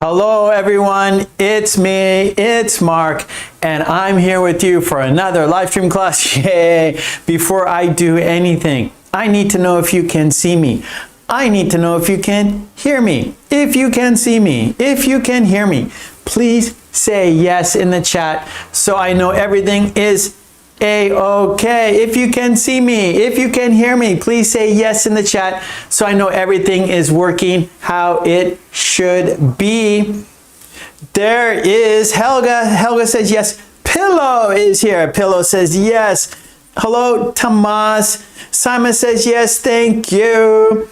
Hello everyone, it's me, it's Mark, and I'm here with you for another live stream class. Yay! Before I do anything, I need to know if you can see me. I need to know if you can hear me. If you can see me, if you can hear me, please say yes in the chat so I know everything is A-okay. If you can see me, if you can hear me, please say yes in the chat so I know everything is working how it should be. There is Helga. Helga says yes. Pillow is here. Pillow says yes. Hello, Tomas. Simon says yes, thank you.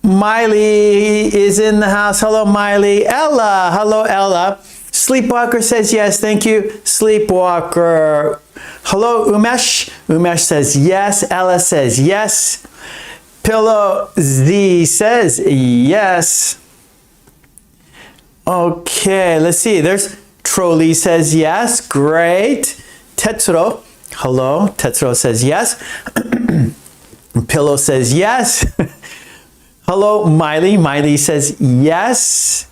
Miley is in the house. Hello, Miley. Ella. Hello, Ella. Sleepwalker says yes, thank you. Sleepwalker. Hello, Umesh. Umesh says yes. Ella says yes. Pillow Z says yes. Okay, let's see. There's Trolley says yes. Great. Tetsuro. Hello. Tetsuro says yes. Pillow says yes. Hello, Miley. Miley says yes.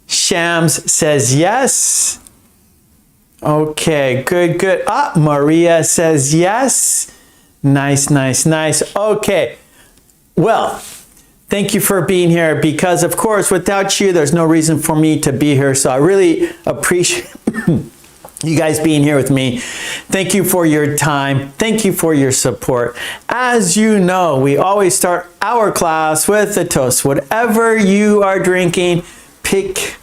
Shams says yes. Okay, good, good. Ah, Maria says yes. Nice, nice, nice. Okay, well, thank you for being here because, of course, without you, there's no reason for me to be here. So I really appreciate you guys being here with me. Thank you for your time. Thank you for your support. As you know, we always start our class with a toast. Whatever you are drinking, pick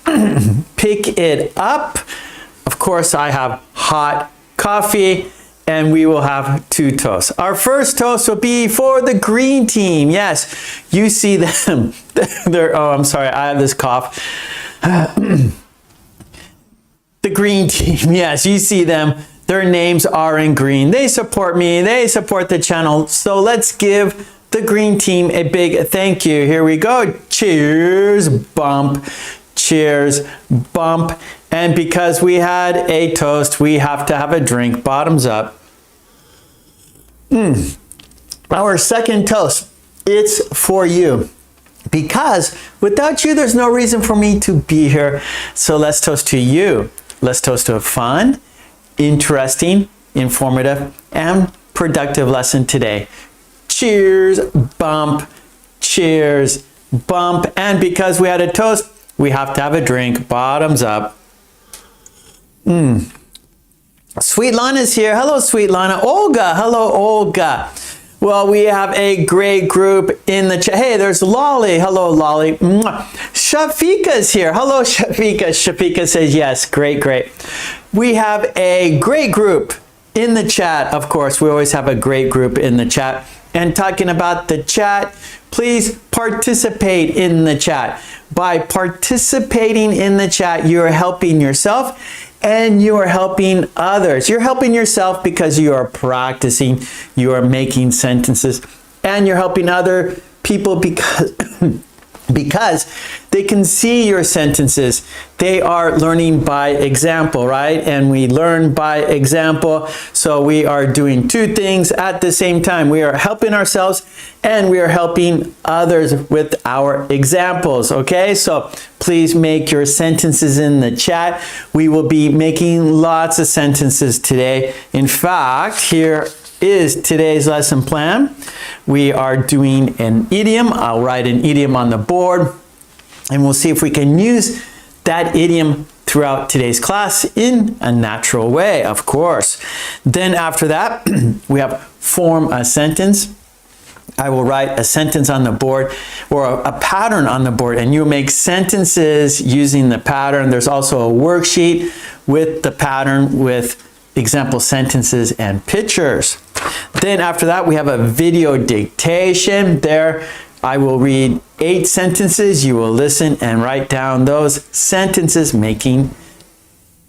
it up. Of course, I have hot coffee and we will have 2 toasts. Our first toast will be for the green team. Yes, you see them. Oh, I'm sorry, I have this cough. The green team, yes, you see them. Their names are in green. They support me, they support the channel. So let's give the green team a big thank you. Here we go. Cheers, bump. Cheers, bump. And because we had a toast, we have to have a drink. Bottoms up. Our second toast, it's for you. Because without you, there's no reason for me to be here. So let's toast to you. Let's toast to a fun, interesting, informative, and productive lesson today. Cheers, bump. Cheers, bump. And because we had a toast, we have to have a drink. Bottoms up. Sweet Lana is here. Hello, Sweet Lana. Olga. Hello, Olga. Well, we have a great group in the chat. Hey, there's Lolly. Hello, Lolly. Shafika is here. Hello, Shafika. Shafika says yes. Great, great. We have a great group in the chat. Of course, we always have a great group in the chat. And talking about the chat, please participate in the chat. By participating in the chat, you're helping yourself and you are helping others. You're helping yourself because you are practicing, you are making sentences, and you're helping other people because they can see your sentences. They are learning by example, right? And we learn by example. So we are doing 2 things at the same time. We are helping ourselves and we are helping others with our examples, okay? So please make your sentences in the chat. We will be making lots of sentences today. In fact, here is today's lesson plan. We are doing an idiom. I'll write an idiom on the board and we'll see if we can use that idiom throughout today's class in a natural way, of course. Then after that, we have form a sentence. I will write a sentence on the board or a pattern on the board and you make sentences using the pattern. There's also a worksheet with the pattern with example sentences and pictures. Then after that, we have a video dictation. There, I will read 8 sentences. You will listen and write down those sentences, making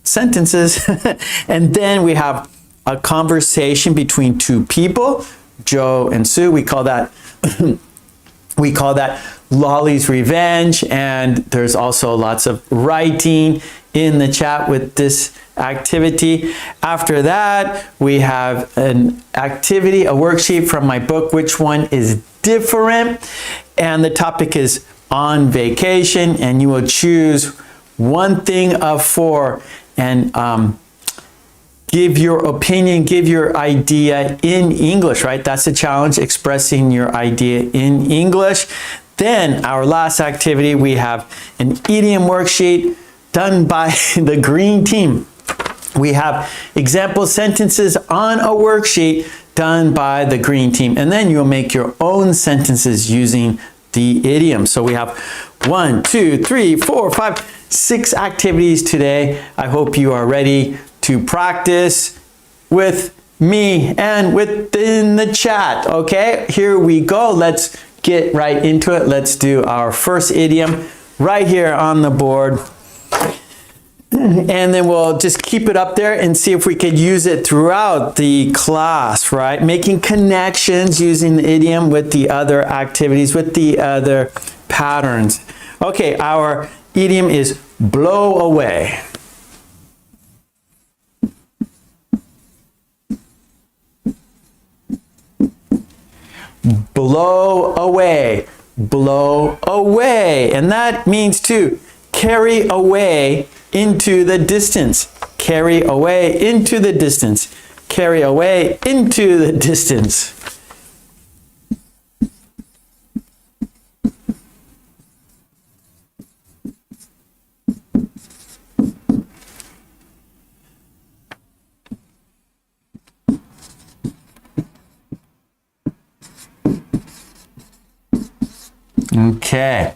sentences. And then we have a conversation between 2 people, Joe and Sue. We call that Lolly's Revenge. And there's also lots of writing in the chat with this activity. After that, we have an activity, a worksheet from my book, Which One is Different? And the topic is on vacation, and you will choose one thing of 4 and give your opinion, give your idea in English, right? That's the challenge, expressing your idea in English. Then our last activity, we have an idiom worksheet done by the green team. We have example sentences on a worksheet done by the green team. And then you'll make your own sentences using the idiom. So we have 1, 2, 3, 4, 5, 6 activities today. I hope you are ready to practice with me and within the chat. Okay, here we go. Let's get right into it. Let's do our first idiom right here on the board. And then we'll just keep it up there and see if we could use it throughout the class, right? Making connections using the idiom with the other activities, with the other patterns. Okay, our idiom is blow away. Blow away, blow away. And that means to carry away into the distance. Carry away into the distance. Carry away into the distance. Okay.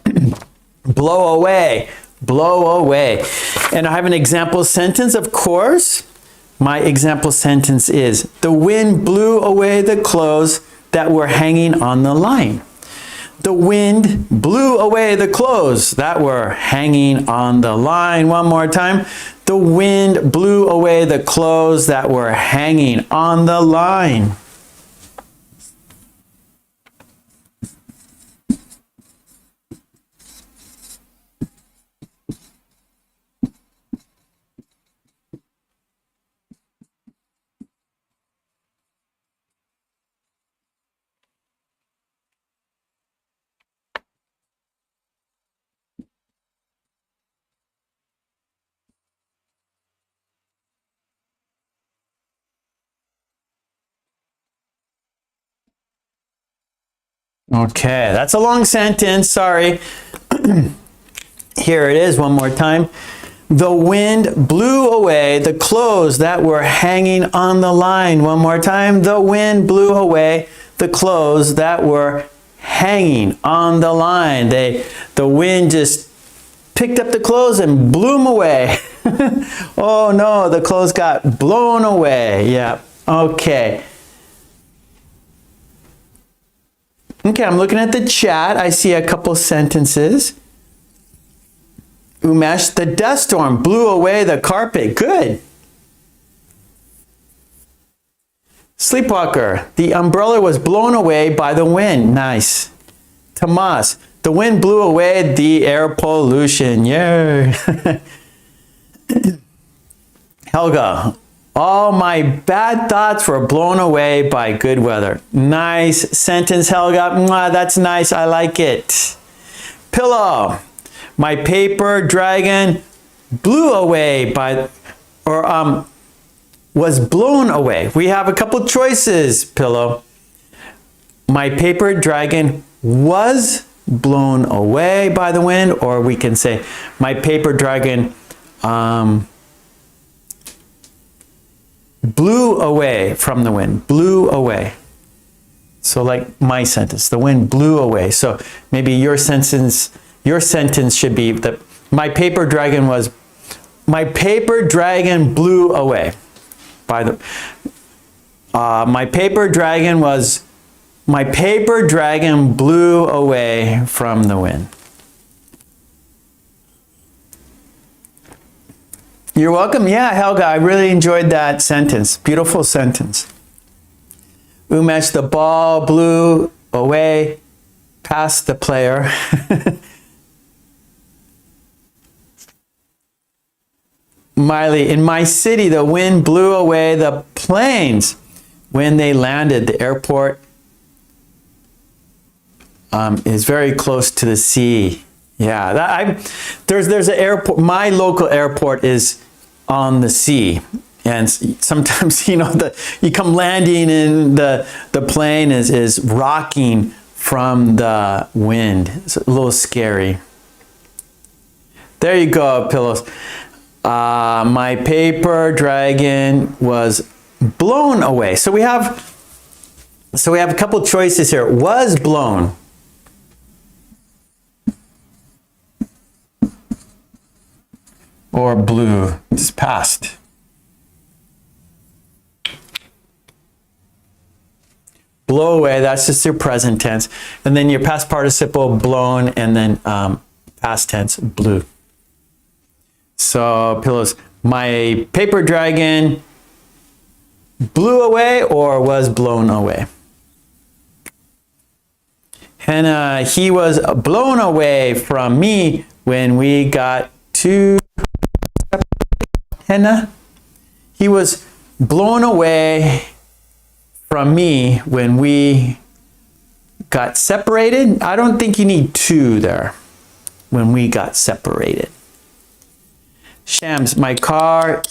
Blow away. Blow away. And I have an example sentence, of course. My example sentence is, the wind blew away the clothes that were hanging on the line. The wind blew away the clothes that were hanging on the line. One more time. The wind blew away the clothes that were hanging on the line. Okay, that's a long sentence, sorry. Here it is one more time. The wind blew away the clothes that were hanging on the line. One more time. The wind blew away the clothes that were hanging on the line. The wind just picked up the clothes and blew them away. Oh no, the clothes got blown away. Yeah, okay. Okay, I'm looking at the chat. I see a couple sentences. Umesh, the dust storm blew away the carpet. Good. Sleepwalker, the umbrella was blown away by the wind. Nice. Tomas, the wind blew away the air pollution. Yay. Helga, all my bad thoughts were blown away by good weather. Nice sentence, Helga. Mwah, that's nice. I like it. Pillow, my paper dragon blew away by, or was blown away. We have a couple choices, Pillow. My paper dragon was blown away by the wind, or we can say my paper dragon blew away from the wind, blew away. So like my sentence, the wind blew away. So maybe your sentence should be that my paper dragon blew away by the, my paper dragon blew away from the wind. You're welcome. Yeah, Helga, I really enjoyed that sentence. Beautiful sentence. Umesh, the ball blew away past the player. Miley, in my city, the wind blew away the planes when they landed. The airport is very close to the sea. Yeah, there's an airport. My local airport is on the sea, and sometimes you come landing and the plane is rocking from the wind. It's a little scary. There you go, pillows. My paper dragon was blown away. So we have a couple choices here. Was blown. Or blew, just past. Blow away, that's just your present tense. And then your past participle, blown, and then past tense, blew. So, pillows, my paper dragon blew away or was blown away? Hannah, he was blown away from me when we got to Hannah, he was blown away from me when we got separated. I don't think you need to there. When we got separated. Shams, my car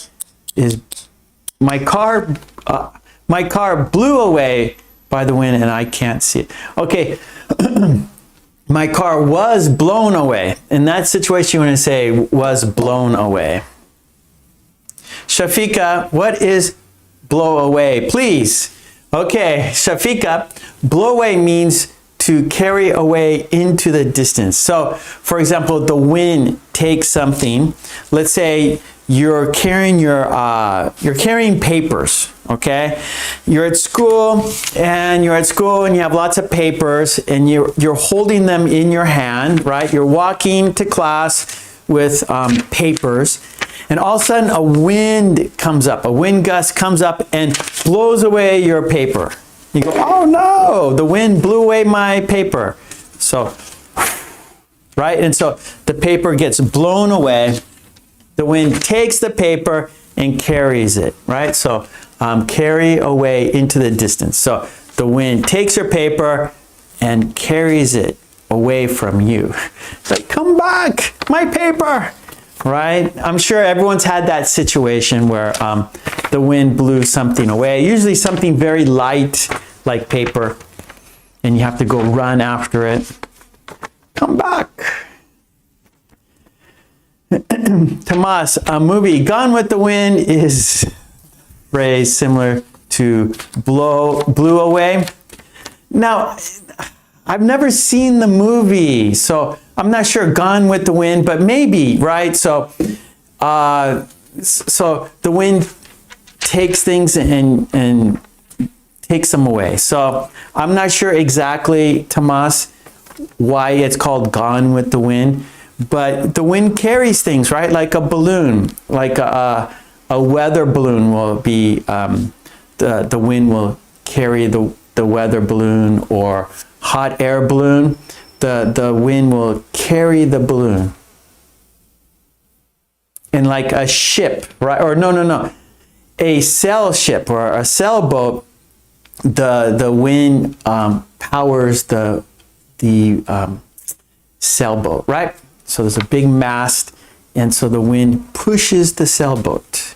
blew away by the wind and I can't see it. Okay. My car was blown away. In that situation, you want to say was blown away. Shafika, what is blow away? Please. Okay, Shafika, blow away means to carry away into the distance. So, for example, the wind takes something. Let's say you're carrying papers. Okay, you're at school and you have lots of papers and you're holding them in your hand, right? You're walking to class with papers. And all of a sudden a wind comes up, a wind gust comes up and blows away your paper. You go, oh no, the wind blew away my paper. So, right? And so the paper gets blown away. The wind takes the paper and carries it, right? So carry away into the distance. So the wind takes your paper and carries it away from you. It's like, come back, my paper. Right? I'm sure everyone's had that situation where the wind blew something away, usually something very light like paper, and you have to go run after it. Come back. Tomas, a movie Gone with the Wind is phrase similar to blew away. Now, I've never seen the movie, so I'm not sure Gone with the Wind, but maybe, right? So the wind takes things and takes them away. So I'm not sure exactly, Tomas, why it's called Gone with the Wind, but the wind carries things, right? Like a balloon, like a weather balloon will be, the wind will carry the weather balloon, or hot air balloon. The wind will carry the balloon. And like a ship, right? Or no. A sail ship or a sailboat, the wind powers the sailboat, right? So there's a big mast, and so the wind pushes the sailboat.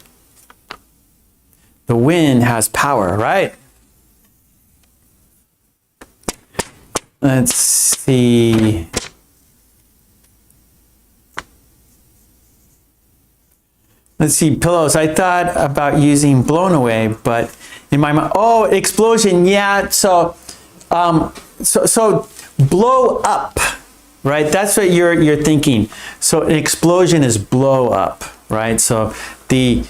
The wind has power, right? Let's see. Pillows. I thought about using blown away, but in my mind, oh, explosion. Yeah. So blow up, right? That's what you're thinking. So an explosion is blow up, right? So the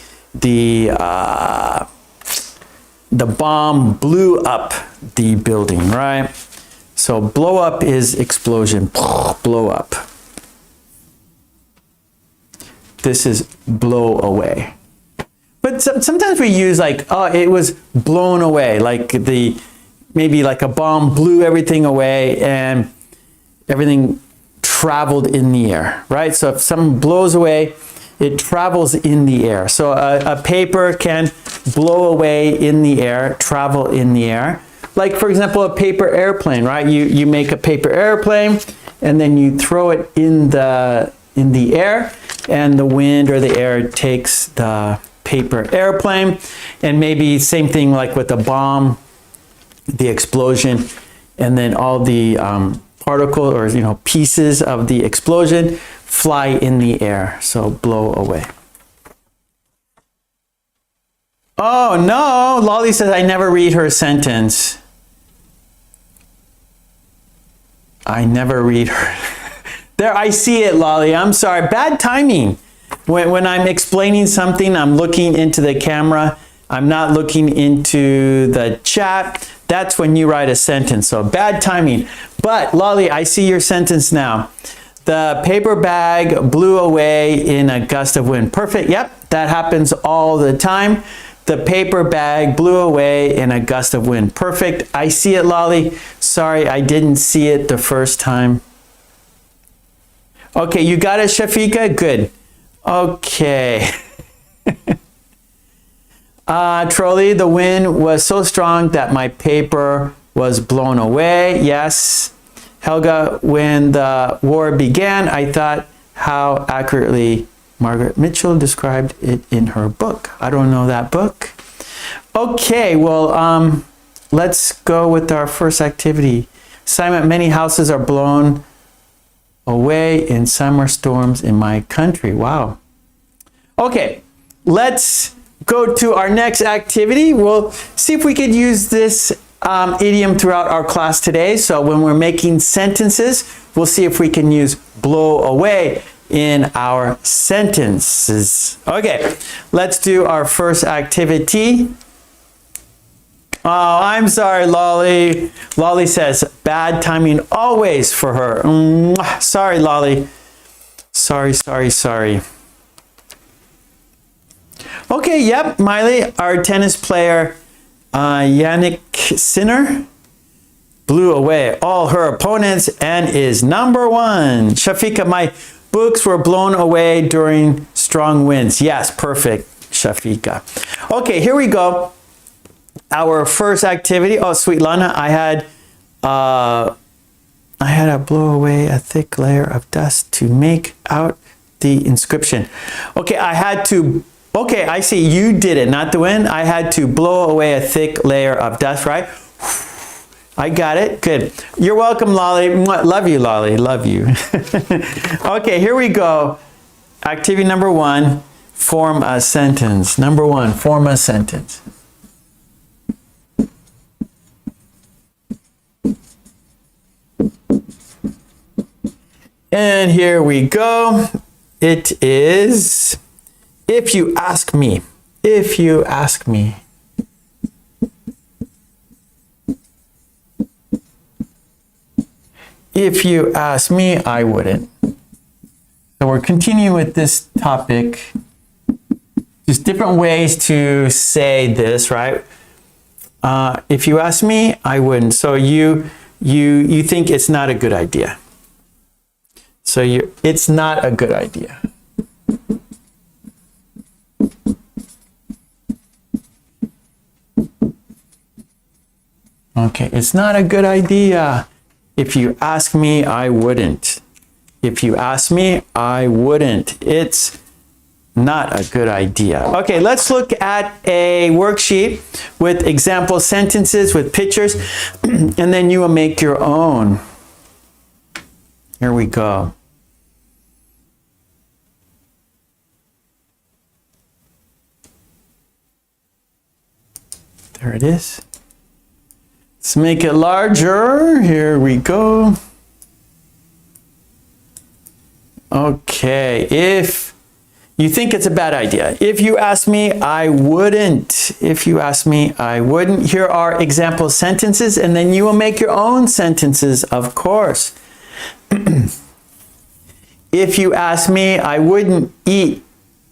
bomb blew up the building, right? So blow up is explosion, blow up. This is blow away. But sometimes we use like, oh, it was blown away, like maybe like a bomb blew everything away and everything traveled in the air, right? So if something blows away, it travels in the air. So a paper can blow away in the air, travel in the air. like for example, a paper airplane, right? You make a paper airplane and then you throw it in the air, and the wind or the air takes the paper airplane. And maybe same thing like with a bomb, the explosion, and then all the particle or pieces of the explosion fly in the air, so blow away. Oh no, Lolly says I never read her sentence. I never read her. There, I see it, Lolly. I'm sorry. Bad timing. When I'm explaining something, I'm looking into the camera. I'm not looking into the chat. That's when you write a sentence. So bad timing. But Lolly, I see your sentence now. The paper bag blew away in a gust of wind. Perfect. Yep, that happens all the time. The paper bag blew away in a gust of wind. Perfect. I see it, Lolly. Sorry, I didn't see it the first time. Okay, you got it, Shafika? Good. Okay. Trolley, the wind was so strong that my paper was blown away. Yes. Helga, when the war began, I thought how accurately Margaret Mitchell described it in her book. I don't know that book. Okay, well, let's go with our first activity. Assignment, many houses are blown away in summer storms in my country. Wow. Okay, let's go to our next activity. We'll see if we could use this idiom throughout our class today. So when we're making sentences, we'll see if we can use blow away in our sentences. Okay, let's do our first activity. Oh, I'm sorry, Lolly. Lolly says, bad timing always for her. Sorry, Lolly. Sorry. Okay, yep, Miley, our tennis player, Yannick Sinner, blew away all her opponents and is number one. Shafika, my books were blown away during strong winds. Yes, perfect, Shafika. Okay, here we go. Our first activity. Oh, sweet Lana, I had to blow away a thick layer of dust to make out the inscription. Okay, okay, I see you did it, not the wind. I had to blow away a thick layer of dust, right? I got it. Good. You're welcome, Lolly. Love you, Lolly. Love you. Okay, here we go. Activity number one, form a sentence. Number one, form a sentence. And here we go. It is, if you ask me. If you ask me. If you ask me, I wouldn't. So we're continuing with this topic. Just different ways to say this, right? If you ask me, I wouldn't. So you think it's not a good idea. So it's not a good idea. Okay, it's not a good idea. If you ask me, I wouldn't. If you ask me, I wouldn't. It's not a good idea. Okay, let's look at a worksheet with example sentences with pictures, and then you will make your own. Here we go. There it is. Let's make it larger. Here we go. Okay, if you think it's a bad idea. If you ask me, I wouldn't. If you ask me, I wouldn't. Here are example sentences, and then you will make your own sentences, of course. If you ask me, I wouldn't eat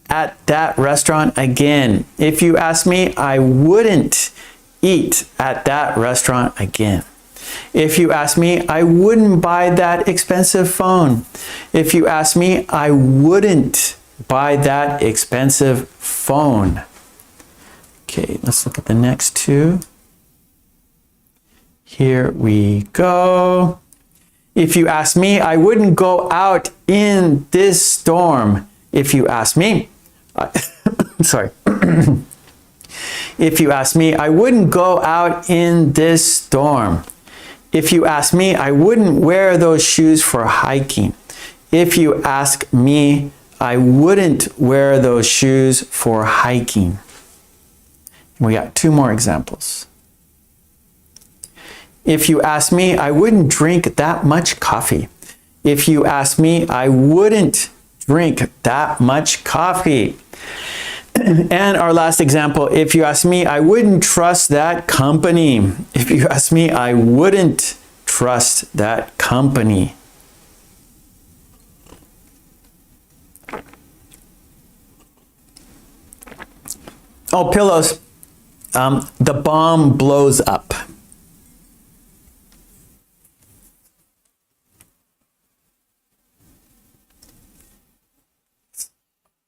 at that restaurant again. If you ask me, I wouldn't eat at that restaurant again. If you ask me, I wouldn't buy that expensive phone. If you ask me, I wouldn't buy that expensive phone. Okay, let's look at the next two. Here we go. If you ask me, I wouldn't go out in this storm. If you ask me, sorry. If you ask me, I wouldn't go out in this storm. If you ask me, I wouldn't wear those shoes for hiking. If you ask me, I wouldn't wear those shoes for hiking. We got two more examples. If you ask me, I wouldn't drink that much coffee. If you ask me, I wouldn't drink that much coffee. And our last example, if you ask me, I wouldn't trust that company. If you ask me, I wouldn't trust that company. Oh, pillows. The bomb blows up.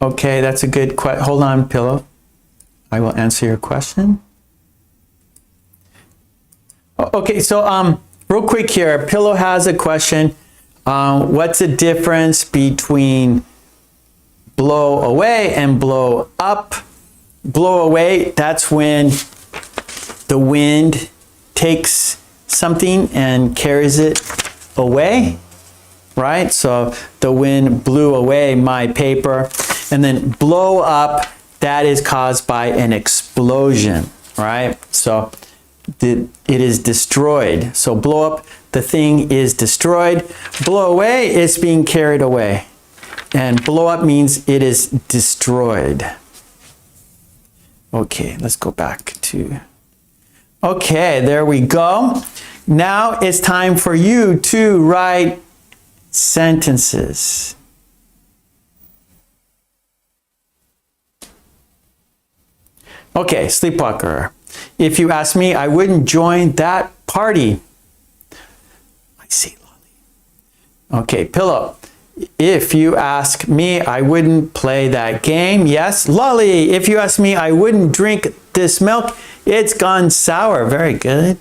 Okay, that's a good question. Hold on, Pillow. I will answer your question. Okay, so real quick here, Pillow has a question. What's the difference between blow away and blow up? Blow away, that's when the wind takes something and carries it away, right? So the wind blew away my paper. And then blow up, that is caused by an explosion, right? So it is destroyed. So blow up, the thing is destroyed. Blow away, it's being carried away. And blow up means it is destroyed. Okay, let's go back to... Okay, there we go. Now it's time for you to write sentences. Okay, sleepwalker. If you ask me, I wouldn't join that party. I see, Lolly. Okay, Pillow. If you ask me, I wouldn't play that game. Yes, Lolly. If you ask me, I wouldn't drink this milk. It's gone sour. Very good.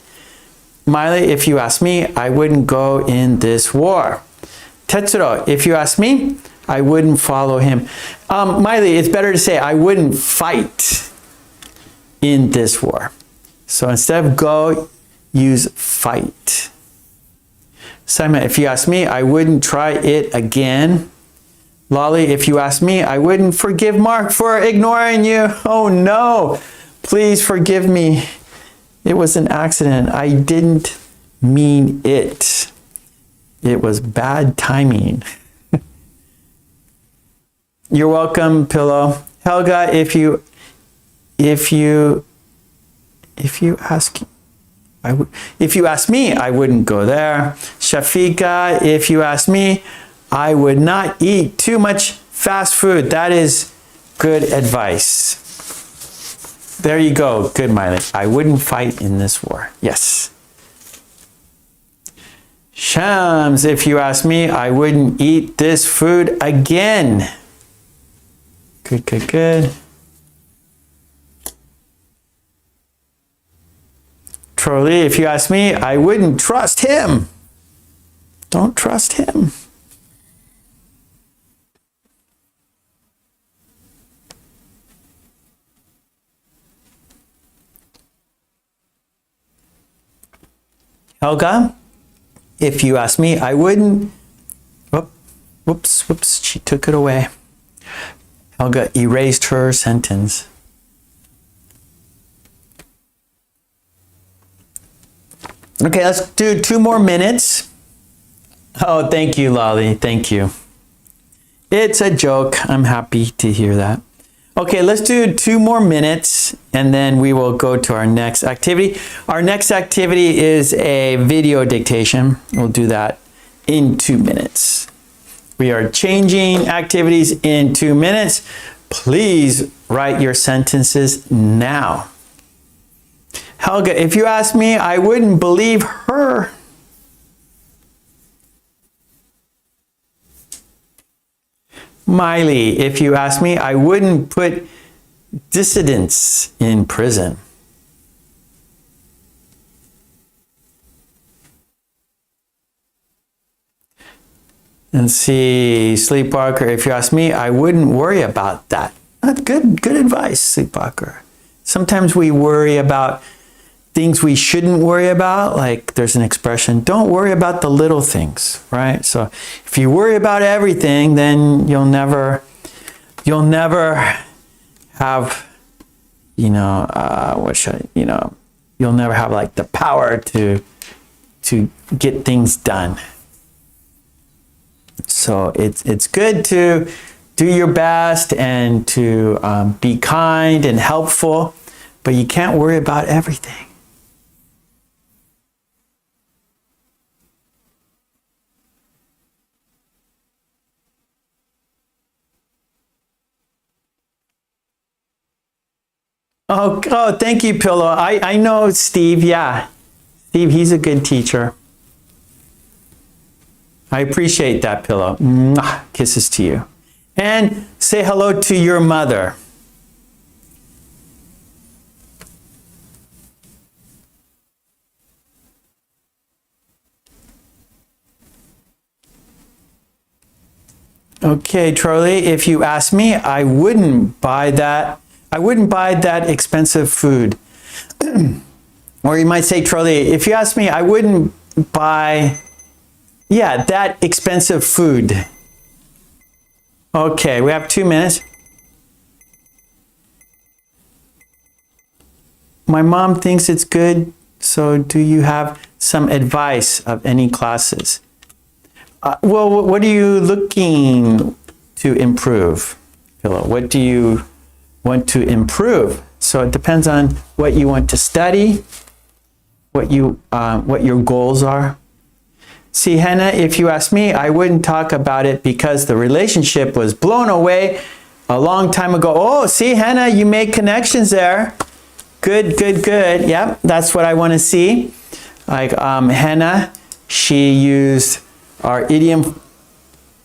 Miley, if you ask me, I wouldn't go in this war. Tetsuro, if you ask me, I wouldn't follow him. Miley, it's better to say, I wouldn't fight in this war. So instead of go, use fight. Simon, if you ask me, I wouldn't try it again. Lolly, if you ask me, I wouldn't forgive Mark for ignoring you. Oh no, please forgive me. It was an accident. I didn't mean it. It was bad timing. You're welcome, Pillow. Helga, if you ask me, I wouldn't go there. Shafika, if you ask me, I would not eat too much fast food. That is good advice. There you go. Good, Miley. I wouldn't fight in this war. Yes. Shams, if you ask me, I wouldn't eat this food again. Good, good, good. Trolley, if you ask me, I wouldn't trust him. Don't trust him. Helga, if you ask me, I wouldn't. Whoops, she took it away. Helga erased her sentence. Okay, let's do 2 more minutes. Oh, thank you, Lolly. Thank you. It's a joke. I'm happy to hear that. Okay, let's do 2 more minutes and then we will go to our next activity. Our next activity is a video dictation. We'll do that in 2 minutes. We are changing activities in 2 minutes. Please write your sentences now. Helga, if you ask me, I wouldn't believe her. Miley, if you ask me, I wouldn't put dissidents in prison. And see, Sleepwalker, if you ask me, I wouldn't worry about that. Good advice, Sleepwalker. Sometimes we worry about things we shouldn't worry about. Like there's an expression, don't worry about the little things, right? So if you worry about everything, then you'll never have, you'll never have like the power to get things done. So it's good to do your best and to be kind and helpful, but you can't worry about everything. Oh, thank you, Pillow. I know Steve. Yeah, Steve, he's a good teacher. I appreciate that, Pillow. Mwah, kisses to you. And say hello to your mother. Okay, Charlie, if you ask me, I wouldn't buy that. I wouldn't buy that expensive food. Or you might say, Charlie, if you ask me, I wouldn't buy, that expensive food. Okay, we have 2 minutes. My mom thinks it's good, so do you have some advice of any classes? Well, what are you looking to improve, Pillow? What do you want to improve? So it depends on what you want to study, what your goals are. See, Hannah, if you ask me, I wouldn't talk about it because the relationship was blown away a long time ago. Oh, see, Hannah, you made connections there. Good. Yep, that's what I want to see. Like Hannah, she used our idiom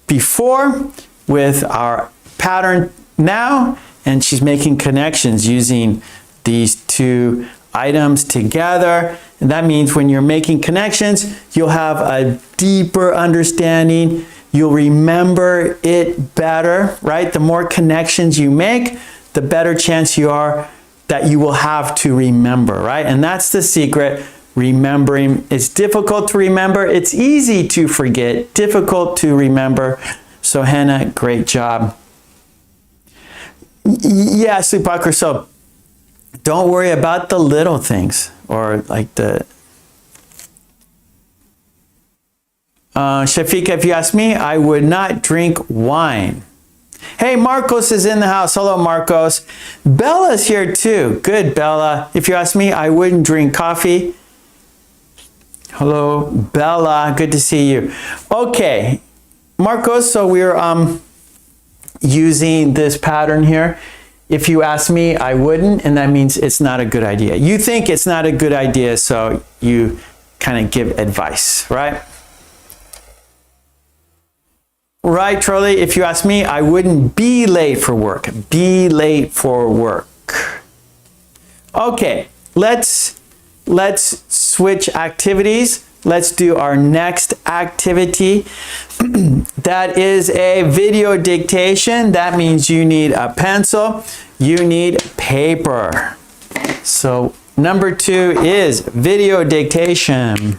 before with our pattern now, and she's making connections using these two items together. And that means when you're making connections, you'll have a deeper understanding. You'll remember it better, right? The more connections you make, the better chance you are that you will have to remember, right? And that's the secret. Remembering. It's difficult to remember. It's easy to forget. Difficult to remember. So Hannah, great job. Yeah, Sleepwalker. So don't worry about the little things, or like the Shafika, if you ask me, I would not drink wine. Hey, Marcos is in the house. Hello, Marcos. Bella's here too. Good, Bella. If you ask me, I wouldn't drink coffee. Hello, Bella. Good to see you. Okay, Marcos, so we're using this pattern here. If you ask me, I wouldn't, and that means it's not a good idea. You think it's not a good idea, so you kind of give advice, right? Right, Charlie, if you ask me, I wouldn't be late for work. Be late for work. Okay, let's switch activities. Let's do our next activity. That is a video dictation. That means you need a pencil, you need paper. So number 2 is video dictation.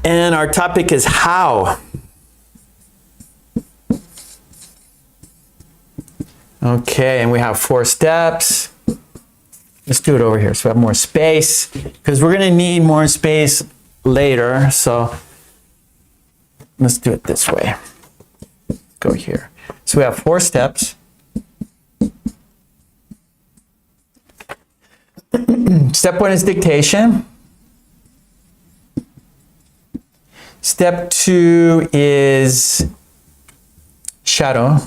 And our topic is how. Okay, and we have 4 steps. Let's do it over here so we have more space, because we're going to need more space later. So let's do it this way. Go here. So we have 4 steps. Step 1 is dictation. Step 2 is shadowing.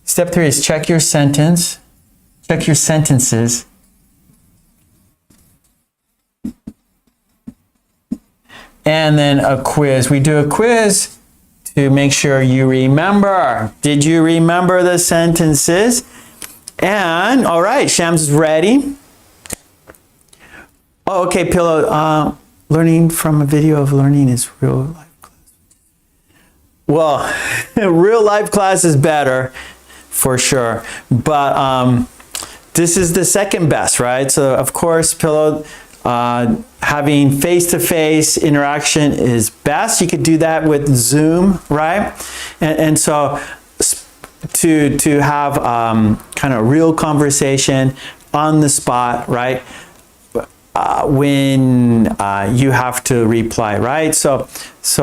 Step 3 is check your sentence. Check your sentences. And then a quiz. We do a quiz to make sure you remember. Did you remember the sentences? And, all right, Shams is ready. Oh, okay, Pillow, learning from a video of learning is real life class. Well, real life class is better, for sure. But this is the second best, right? So, of course, Pillow, having face-to-face interaction is best. You could do that with Zoom, right? And so to have kind of real conversation on the spot, right? When you have to reply, right? So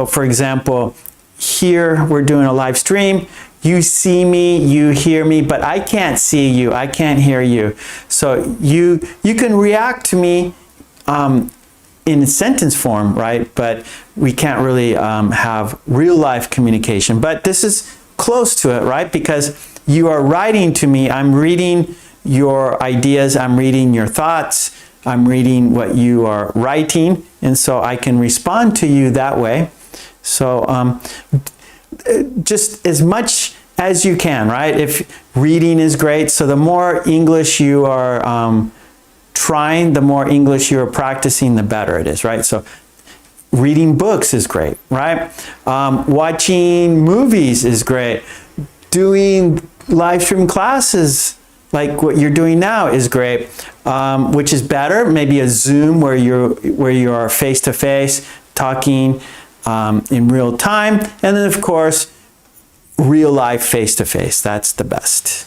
for example, here we're doing a live stream. You see me, you hear me, but I can't see you, I can't hear you. So you can react to me in sentence form, right? But we can't really have real life communication. But this is close to it, right? Because you are writing to me, I'm reading your ideas, I'm reading your thoughts, I'm reading what you are writing, and so I can respond to you that way. So just as much as you can, right? If reading is great, so the more English you are trying, the more English you're practicing, the better it is, right? So reading books is great, right? Watching movies is great. Doing live stream classes like what you're doing now is great. Which is better? Maybe a Zoom where you are face to face talking in real time, and then of course real life face to face. That's the best.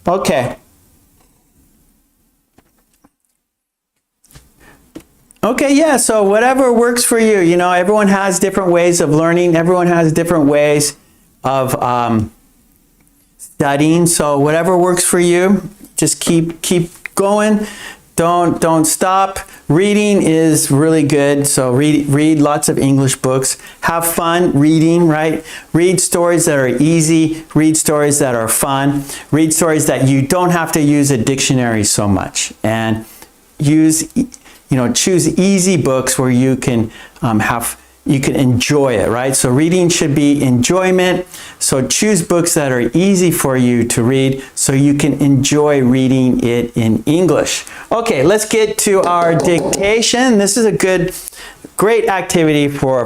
Okay. Okay, yeah, so whatever works for you. You know, everyone has different ways of learning. Everyone has different ways of studying. So whatever works for you, just keep going. Don't stop. Reading is really good. So read lots of English books. Have fun reading, right? Read stories that are easy. Read stories that are fun. Read stories that you don't have to use a dictionary so much. And choose easy books where you can enjoy it, right? So reading should be enjoyment. So choose books that are easy for you to read so you can enjoy reading it in English. Okay, let's get to our dictation. This is a great activity for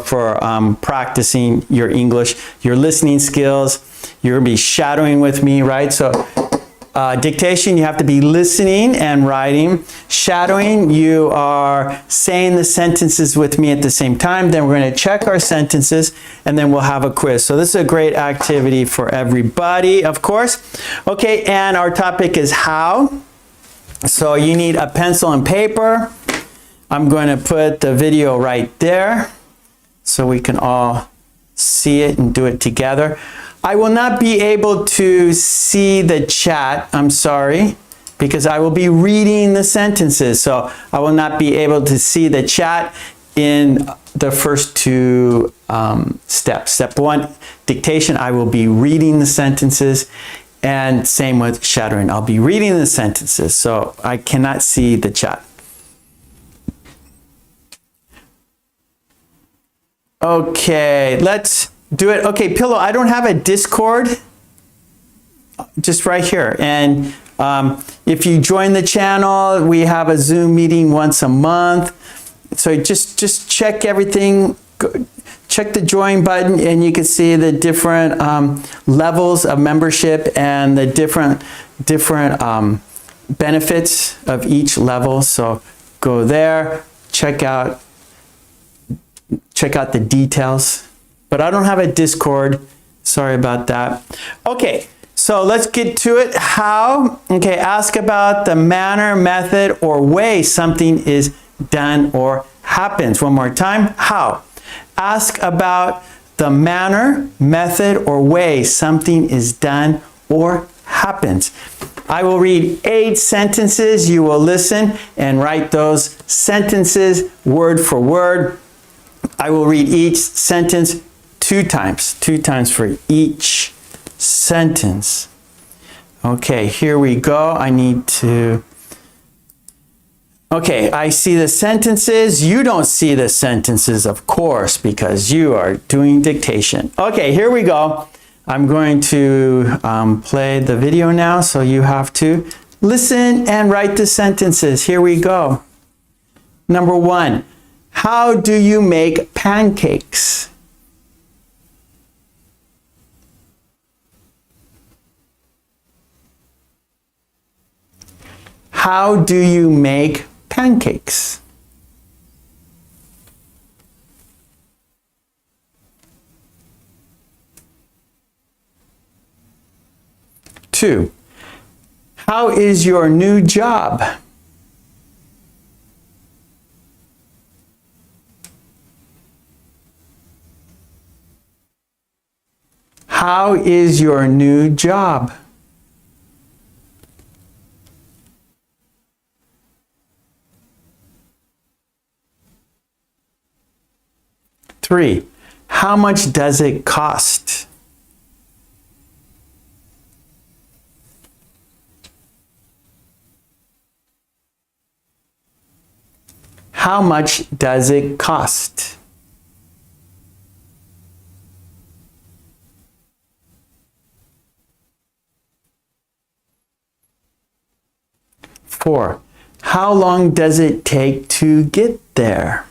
practicing your English, your listening skills. You're gonna be shadowing with me, right? So dictation, you have to be listening and writing. Shadowing, you are saying the sentences with me at the same time. Then we're going to check our sentences, and then we'll have a quiz. So this is a great activity for everybody, of course. Okay, and our topic is how. So you need a pencil and paper. I'm going to put the video right there so we can all see it and do it together. I will not be able to see the chat, I'm sorry, because I will be reading the sentences. So I will not be able to see the chat in the first two steps. Step one, dictation, I will be reading the sentences, and same with shadowing. I'll be reading the sentences, so I cannot see the chat. Okay, let's do it. Okay, Pillow, I don't have a Discord, just right here. And if you join the channel, we have a Zoom meeting once a month. So just check everything, check the join button, and you can see the different levels of membership and the different benefits of each level. So go there, check out the details. But I don't have a Discord. Sorry about that. Okay, so let's get to it. How? Okay, ask about the manner, method, or way something is done or happens. One more time. How? Ask about the manner, method, or way something is done or happens. I will read 8 sentences. You will listen and write those sentences word for word. I will read each sentence 2 times for each sentence. Okay, here we go. Okay, I see the sentences. You don't see the sentences, of course, because you are doing dictation. Okay, here we go. I'm going to play the video now, so you have to listen and write the sentences. Here we go. Number 1, how do you make pancakes? How do you make pancakes? Two, how is your new job? How is your new job? Three, how much does it cost? How much does it cost? Four, how long does it take to get there?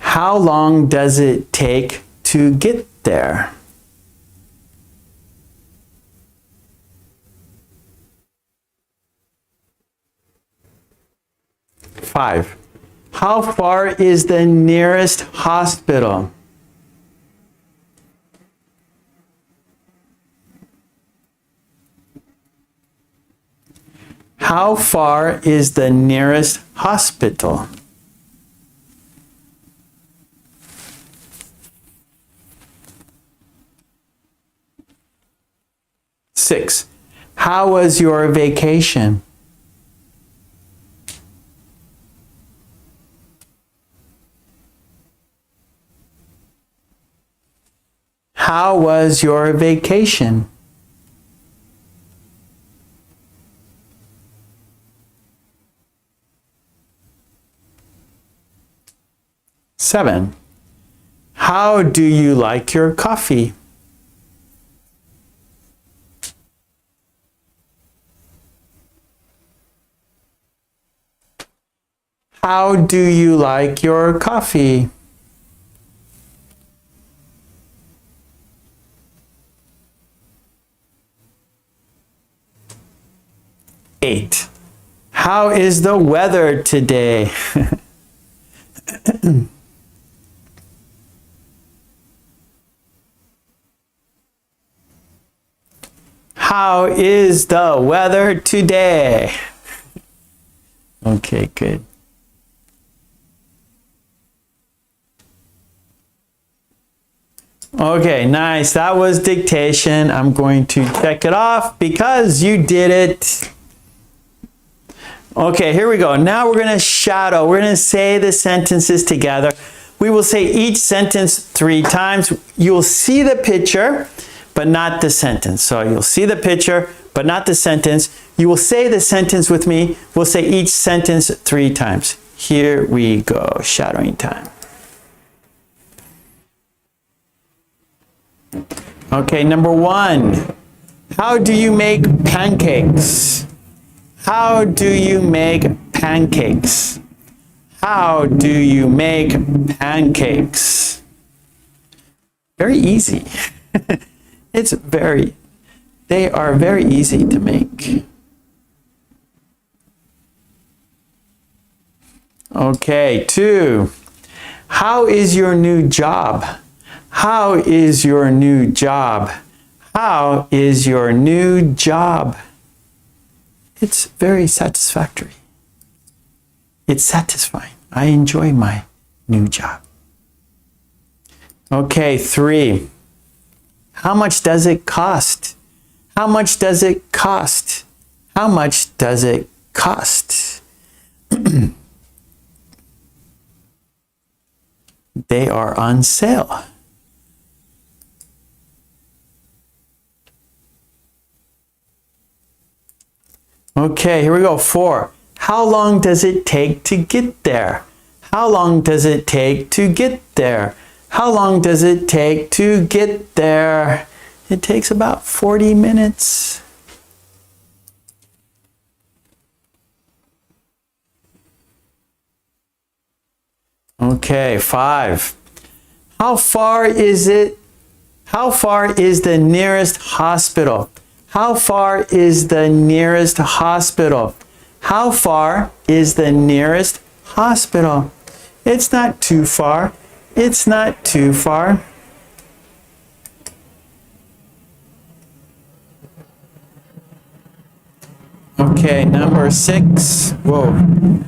How long does it take to get there? Five, how far is the nearest hospital? How far is the nearest hospital? Six, how was your vacation? How was your vacation? Seven, how do you like your coffee? How do you like your coffee? Eight, how is the weather today? How is the weather today? Okay, good. Okay, nice. That was dictation. I'm going to check it off because you did it. Okay, here we go. Now we're going to shadow. We're going to say the sentences together. We will say each sentence 3 times. You'll see the picture, but not the sentence. So you'll see the picture, but not the sentence. You will say the sentence with me. We'll say each sentence 3 times. Here we go. Shadowing time. Okay, number 1. How do you make pancakes? How do you make pancakes? How do you make pancakes? Very easy. They are very easy to make. Okay, 2. How is your new job? How is your new job? How is your new job? It's very satisfactory. It's satisfying. I enjoy my new job. Okay, 3. How much does it cost? How much does it cost? How much does it cost? They are on sale. Okay, here we go. 4. How long does it take to get there? How long does it take to get there? How long does it take to get there? It takes about 40 minutes. Okay, 5. How far is it? How far is the nearest hospital? How far is the nearest hospital? How far is the nearest hospital? It's not too far. It's not too far. Okay, number 6. Whoa.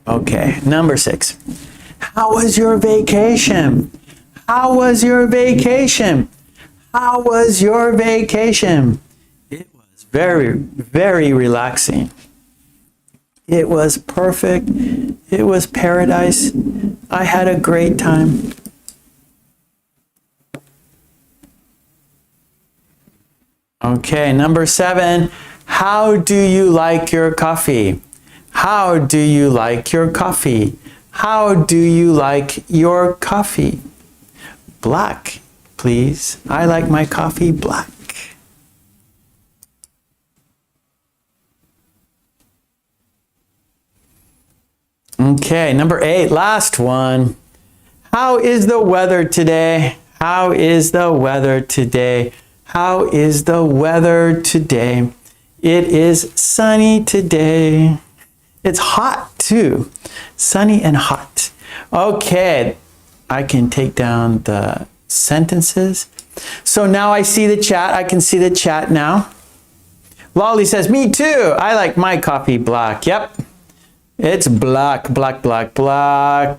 Okay, number 6. How was your vacation? How was your vacation? How was your vacation? It was very, very relaxing. It was perfect. It was paradise. I had a great time. Okay, number 7. How do you like your coffee? How do you like your coffee? How do you like your coffee? Black, please. I like my coffee black. Okay, number 8, last one. How is the weather today? How is the weather today? How is the weather today? It is sunny today. It's hot too. Sunny and hot. Okay, I can take down the sentences. So now I see the chat. I can see the chat now. Lolly says, me too. I like my coffee black. Yep. It's black, black, black, black.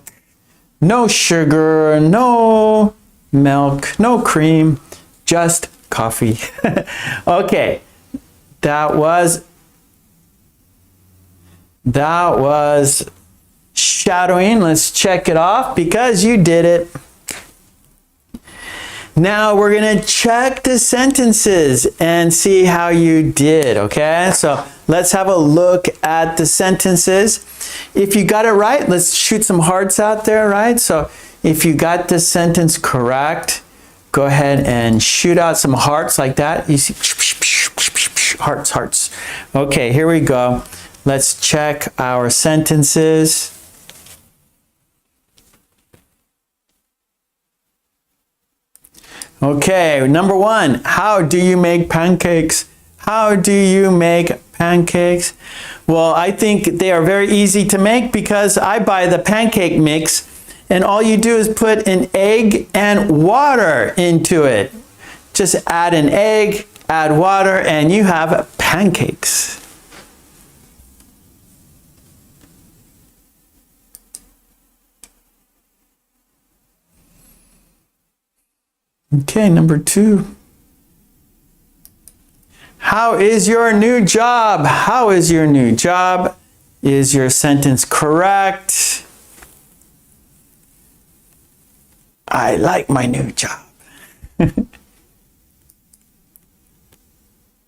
No sugar, no milk, no cream, just coffee. Okay, that was shadowing. Let's check it off because you did it. Now we're going to check the sentences and see how you did, okay? So let's have a look at the sentences. If you got it right, let's shoot some hearts out there, right? So if you got the sentence correct, go ahead and shoot out some hearts like that. You see, hearts, hearts. Okay, here we go. Let's check our sentences. Okay, number 1, how do you make pancakes? How do you make pancakes? Well, I think they are very easy to make because I buy the pancake mix and all you do is put an egg and water into it. Just add an egg, add water, and you have pancakes. Okay, number 2. How is your new job? How is your new job? Is your sentence correct? I like my new job.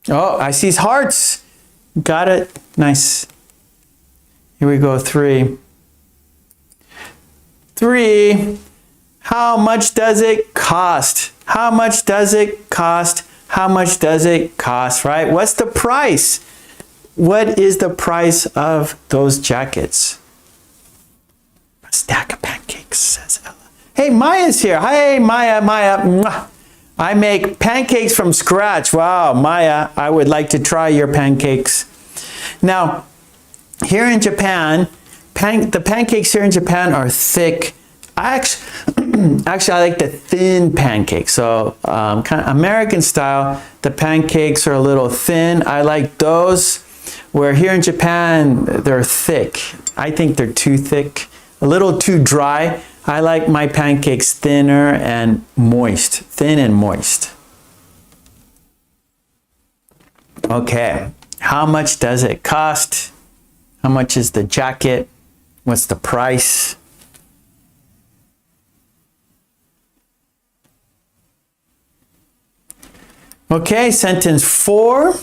Oh, I see hearts. Got it. Nice. Here we go, 3. 3. How much does it cost? How much does it cost? How much does it cost, right? What's the price? What is the price of those jackets? A stack of pancakes, says Ella. Hey, Maya's here. Hey, Maya, Maya. Mwah. I make pancakes from scratch. Wow, Maya, I would like to try your pancakes. Now, here in Japan, the pancakes here in Japan are thick. Actually, I like the thin pancakes. So kind of American style, the pancakes are a little thin. I like those. Where here in Japan, they're thick. I think they're too thick, a little too dry. I like my pancakes thinner and moist, thin and moist. Okay, how much does it cost? How much is the jacket? What's the price? Okay, sentence 4.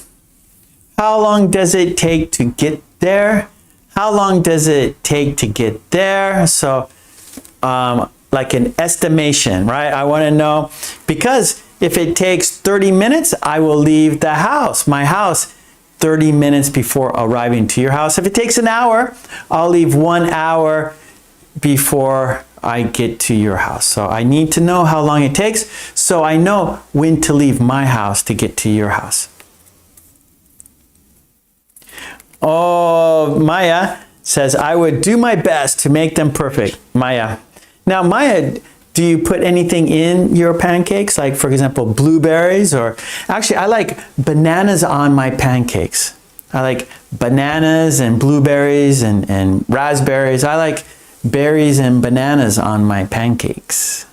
How long does it take to get there? How long does it take to get there? So, like an estimation, right? I want to know, because if it takes 30 minutes, I will leave the house, my house, 30 minutes before arriving to your house. If it takes an hour, I'll leave 1 hour before I get to your house. So I need to know how long it takes so I know when to leave my house to get to your house. Oh, Maya says, I would do my best to make them perfect. Maya. Now, Maya, do you put anything in your pancakes? Like, for example, blueberries, or actually, I like bananas on my pancakes. I like bananas and blueberries and raspberries. I like berries and bananas on my pancakes.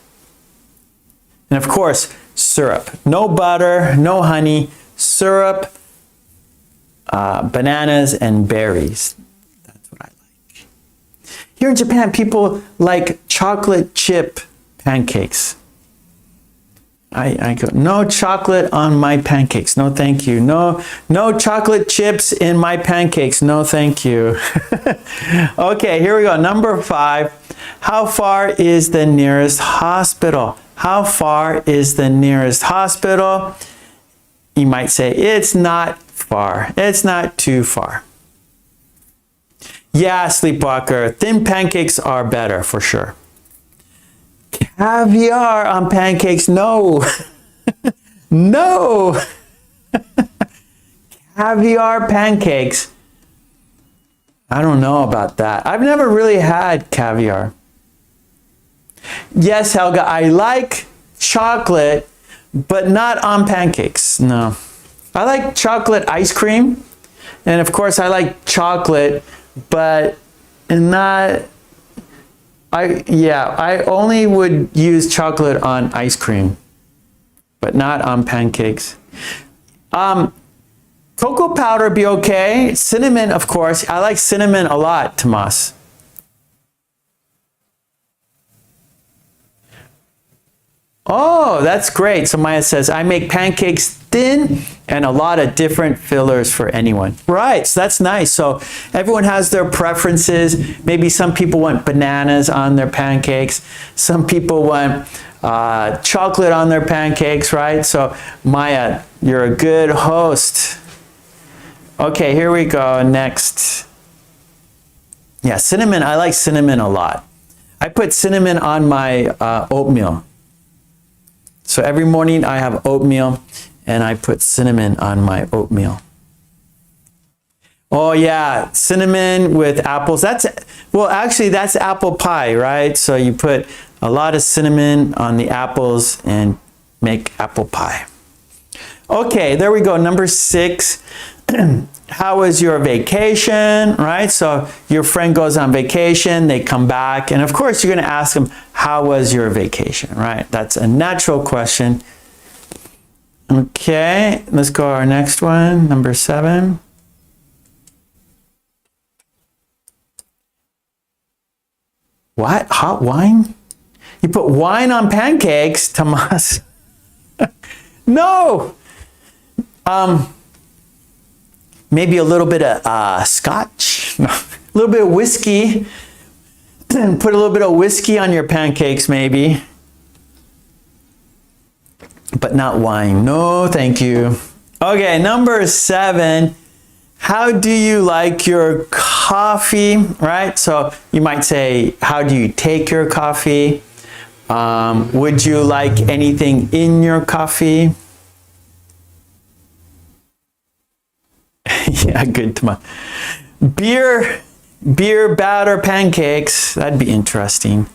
And of course, syrup. No butter, no honey, syrup, bananas, and berries. That's what I like. Here in Japan, people like chocolate chip pancakes. I go, no chocolate on my pancakes. No, thank you. No chocolate chips in my pancakes. No, thank you. Okay, here we go. Number 5. How far is the nearest hospital? How far is the nearest hospital? You might say, it's not far. It's not too far. Yeah, Sleepwalker, thin pancakes are better for sure. Caviar on pancakes, no. No. Caviar pancakes. I don't know about that. I've never really had caviar. Yes, Helga, I like chocolate, but not on pancakes. No. I like chocolate ice cream. And of course, I like chocolate, but not... I only would use chocolate on ice cream, but not on pancakes. Cocoa powder be okay. Cinnamon, of course. I like cinnamon a lot, Tomas. Oh, that's great. So Maya says, I make pancakes thin and a lot of different fillers for anyone. Right, so that's nice. So everyone has their preferences. Maybe some people want bananas on their pancakes. Some people want chocolate on their pancakes, right? So Maya, you're a good host. Okay, here we go. Next. Yeah, cinnamon. I like cinnamon a lot. I put cinnamon on my oatmeal. So every morning I have oatmeal and I put cinnamon on my oatmeal. Oh yeah, cinnamon with apples. Actually that's apple pie, right? So you put a lot of cinnamon on the apples and make apple pie. Okay, there we go. Number 6. How was your vacation, right? So your friend goes on vacation, they come back, and of course you're going to ask them, how was your vacation, right? That's a natural question. Okay, let's go to our next one, number 7. What? Hot wine? You put wine on pancakes, Tomas? No! Maybe a little bit of scotch, a little bit of whiskey. Put a little bit of whiskey on your pancakes, maybe. But not wine. No, thank you. Okay, number 7. How do you like your coffee, right? So you might say, how do you take your coffee? Would you like anything in your coffee? Yeah, good. Beer batter pancakes. That'd be interesting.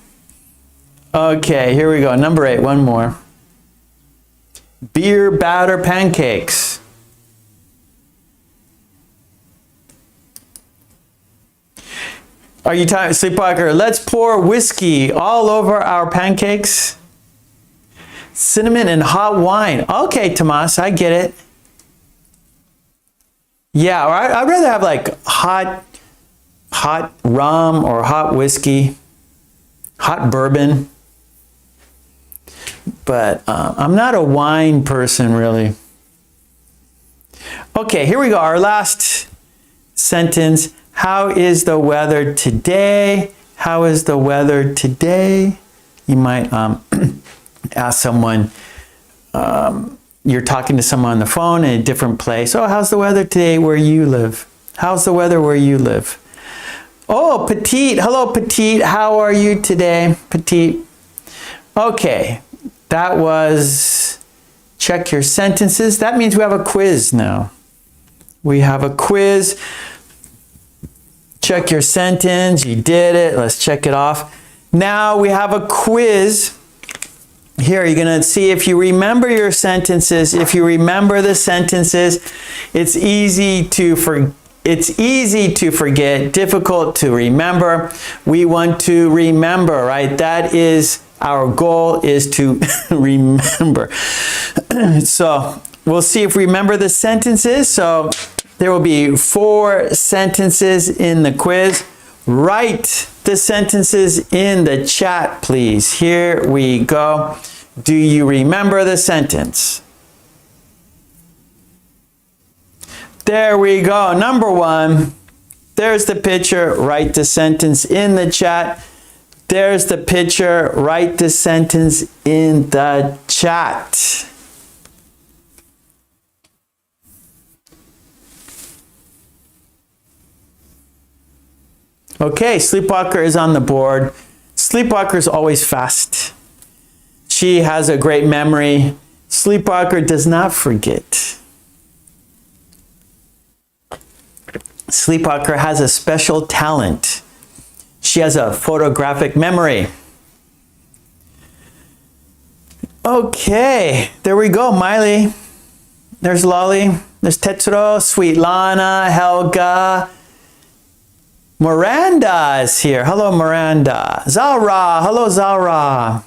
Okay, here we go. Number 8, one more. Beer batter pancakes. Are you tired, Sleepwalker? Let's pour whiskey all over our pancakes. Cinnamon and hot wine. Okay, Tomas, I get it. Yeah, or I'd rather have like hot rum or hot whiskey, hot bourbon. But I'm not a wine person, really. Okay, here we go. Our last sentence. How is the weather today? How is the weather today? You might ask someone, you're talking to someone on the phone in a different place. Oh, how's the weather today where you live? How's the weather where you live? Oh, Petite. Hello, Petite. How are you today, Petite? Okay, that was check your sentences. That means we have a quiz now. We have a quiz. Check your sentence. You did it. Let's check it off. Now we have a quiz. Here, you're going to see if you remember your sentences. If you remember the sentences, it's easy to forget, difficult to remember. We want to remember, right? That is our goal, is to remember. So we'll see if we remember the sentences. So there will be 4 sentences in the quiz. Write the sentences in the chat, please. Here we go. Do you remember the sentence? There we go. Number 1. There's the picture. Write the sentence in the chat. There's the picture. Write the sentence in the chat. Okay, Sleepwalker is on the board. Sleepwalker is always fast. She has a great memory. Sleepwalker does not forget. Sleepwalker has a special talent. She has a photographic memory. Okay, there we go, Miley. There's Lolly. There's Tetsuro, Sweet Lana, Helga. Miranda is here. Hello, Miranda. Zara. Hello, Zara.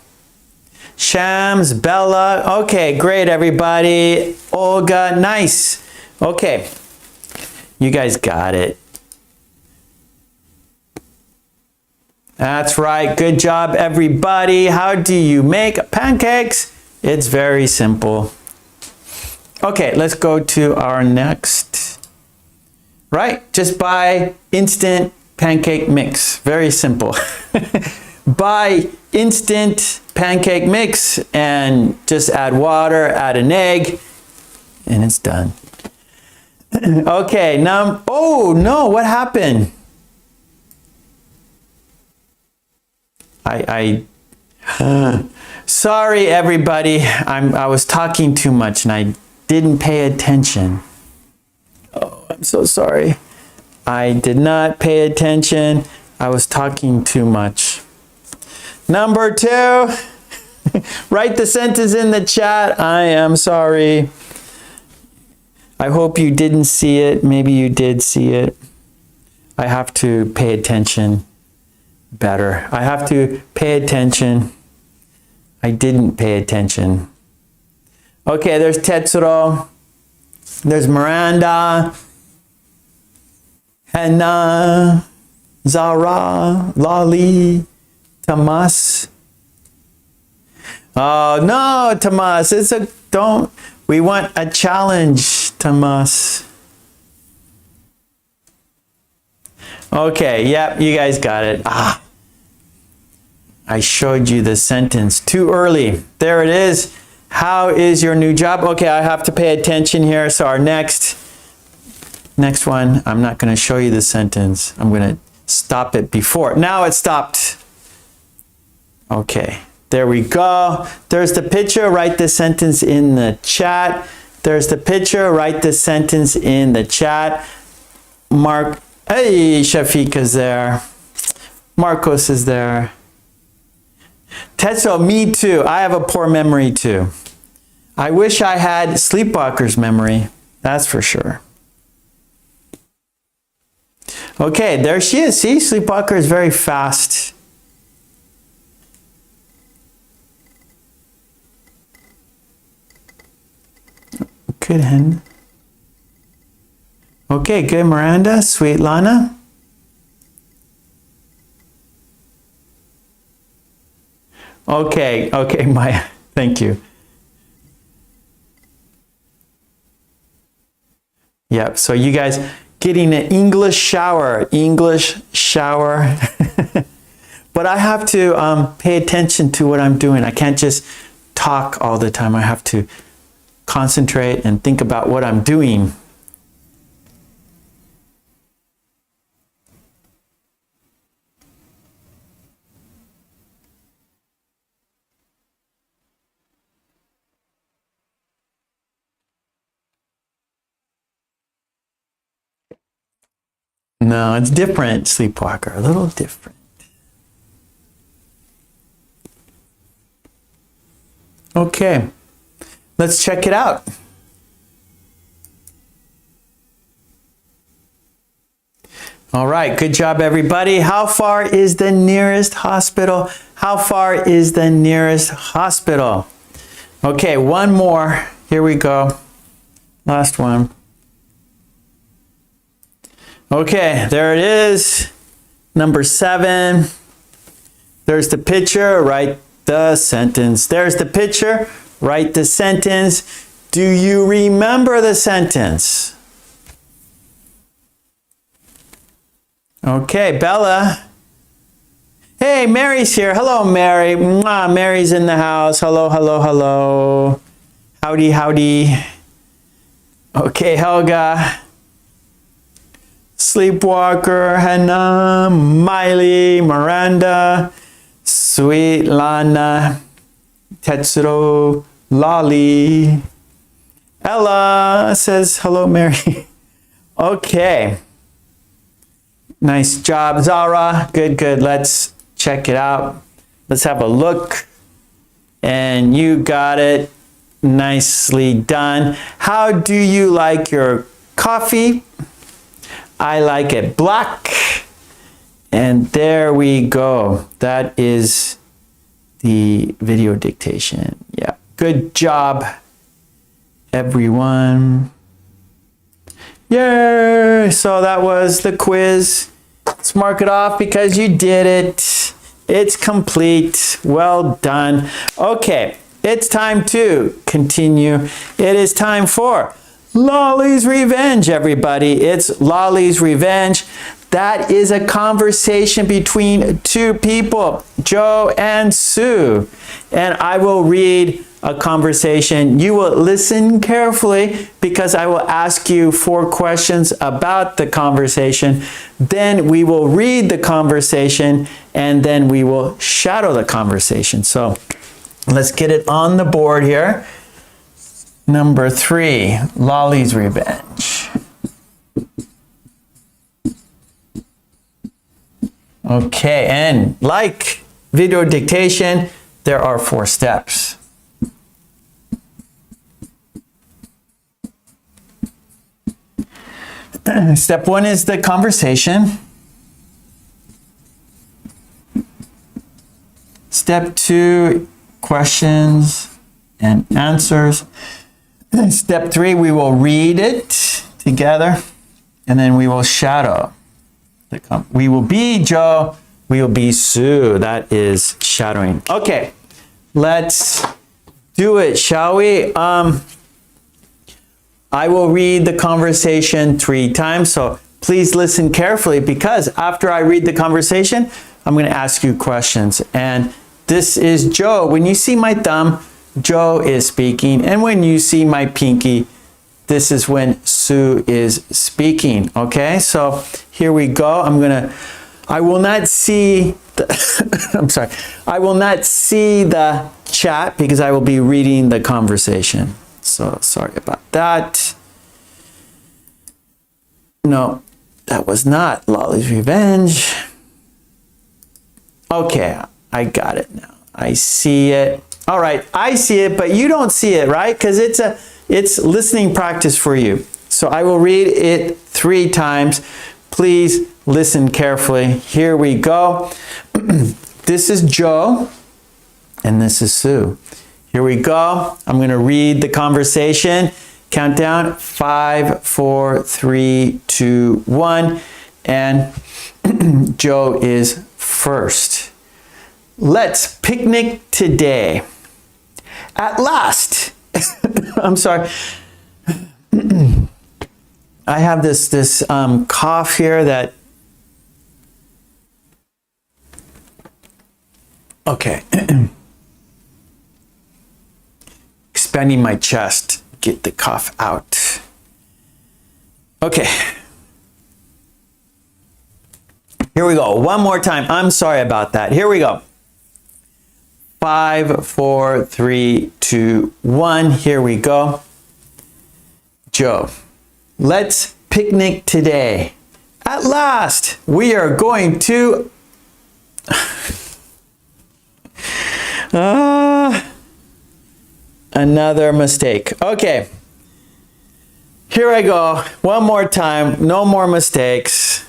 Shams, Bella. Okay, great, everybody. Olga, nice. Okay, you guys got it. That's right. Good job, everybody. How do you make pancakes? It's very simple. Okay, let's go to our next. Right, just buy instant pancake mix. Very simple. Buy instant pancake mix and just add water, add an egg, and it's done. Okay, now, oh no, what happened? Sorry, everybody. I was talking too much and I didn't pay attention. Oh, I'm so sorry. I did not pay attention. I was talking too much. Number 2, write the sentence in the chat. I am sorry. I hope you didn't see it. Maybe you did see it. I have to pay attention better. I have to pay attention. I didn't pay attention. Okay, there's Tetsuro. There's Miranda. Henna. Zara. Lolly. Tomas. Oh no, Tomas. We want a challenge, Tomas. Okay, yep, you guys got it. I showed you the sentence too early. There it is. How is your new job? Okay, I have to pay attention here. So our next one, I'm not going to show you the sentence. I'm going to stop it before. Now it stopped. Okay, there we go. There's the picture. Write the sentence in the chat. There's the picture. Write the sentence in the chat. Mark, hey, Shafika's there. Marcos is there. Tetsuo, me too. I have a poor memory too. I wish I had Sleepwalker's memory. That's for sure. Okay, there she is. See, Sleepwalker is very fast. Good, Hen. Okay, good, Miranda. Sweet Lana. Okay, Maya. Thank you. Yep, so you guys getting an English shower. But I have to pay attention to what I'm doing. I can't just talk all the time. I have to concentrate and think about what I'm doing. No, it's different, sleepwalker, a little different. Okay, let's check it out. All right, good job, everybody. How far is the nearest hospital? How far is the nearest hospital? Okay, one more. Here we go. Last one. Okay, there it is. Number 7. There's the picture, write the sentence. There's the picture, write the sentence. Do you remember the sentence? Okay, Bella. Hey, Mary's here. Hello, Mary. Mwah, Mary's in the house. Hello, hello, hello. Howdy, howdy. Okay, Helga. Sleepwalker, Hannah, Miley, Miranda, Sweet Lana, Tetsuro, Lolly. Ella says, hello, Mary. Okay. Nice job, Zara. Good, good. Let's check it out. Let's have a look. And you got it. Nicely done. How do you like your coffee? I like it black. And there we go. That is the video dictation. Yeah. Good job, everyone. Yay! So that was the quiz. Let's mark it off because you did it. It's complete. Well done. Okay. It's time to continue. It is time for Lolly's Revenge, everybody. It's Lolly's Revenge. That is a conversation between two people, Joe and Sue. And I will read a conversation. You will listen carefully because I will ask you 4 questions about the conversation. Then we will read the conversation and then we will shadow the conversation. So let's get it on the board here. Number 3, Lolly's Revenge. Okay, and like video dictation, there are 4 steps. Step 1 is the conversation. Step 2, questions and answers. Step 3, we will read it together, and then we will shadow. We will be Joe, we will be Sue. That is shadowing. Okay, let's do it, shall we? I will read the conversation 3 times, so please listen carefully because after I read the conversation, I'm going to ask you questions. And this is Joe. When you see my thumb, Joe is speaking, and when you see my pinky, this is when Sue is speaking. Okay, so here we go. I will not see the I'm sorry. I will not see the chat because I will be reading the conversation. So sorry about that. No, that was not Lolly's Revenge. Okay, I got it now. I see it. All right, I see it, but you don't see it, right? Because it's listening practice for you. So I will read it 3 times. Please listen carefully. Here we go. This is Joe, and this is Sue. Here we go. I'm going to read the conversation. Countdown, 5, 4, 3, 2, 1. And Joe is first. Let's picnic today. At last. I'm sorry. I have this cough here that. Okay. Expanding my chest, get the cough out. Okay. Here we go. One more time. I'm sorry about that. Here we go. 5, 4, 3, 2, 1. Here we go. Joe, let's picnic today. At last, we are going to... Another mistake. Okay. Here I go. One more time. No more mistakes.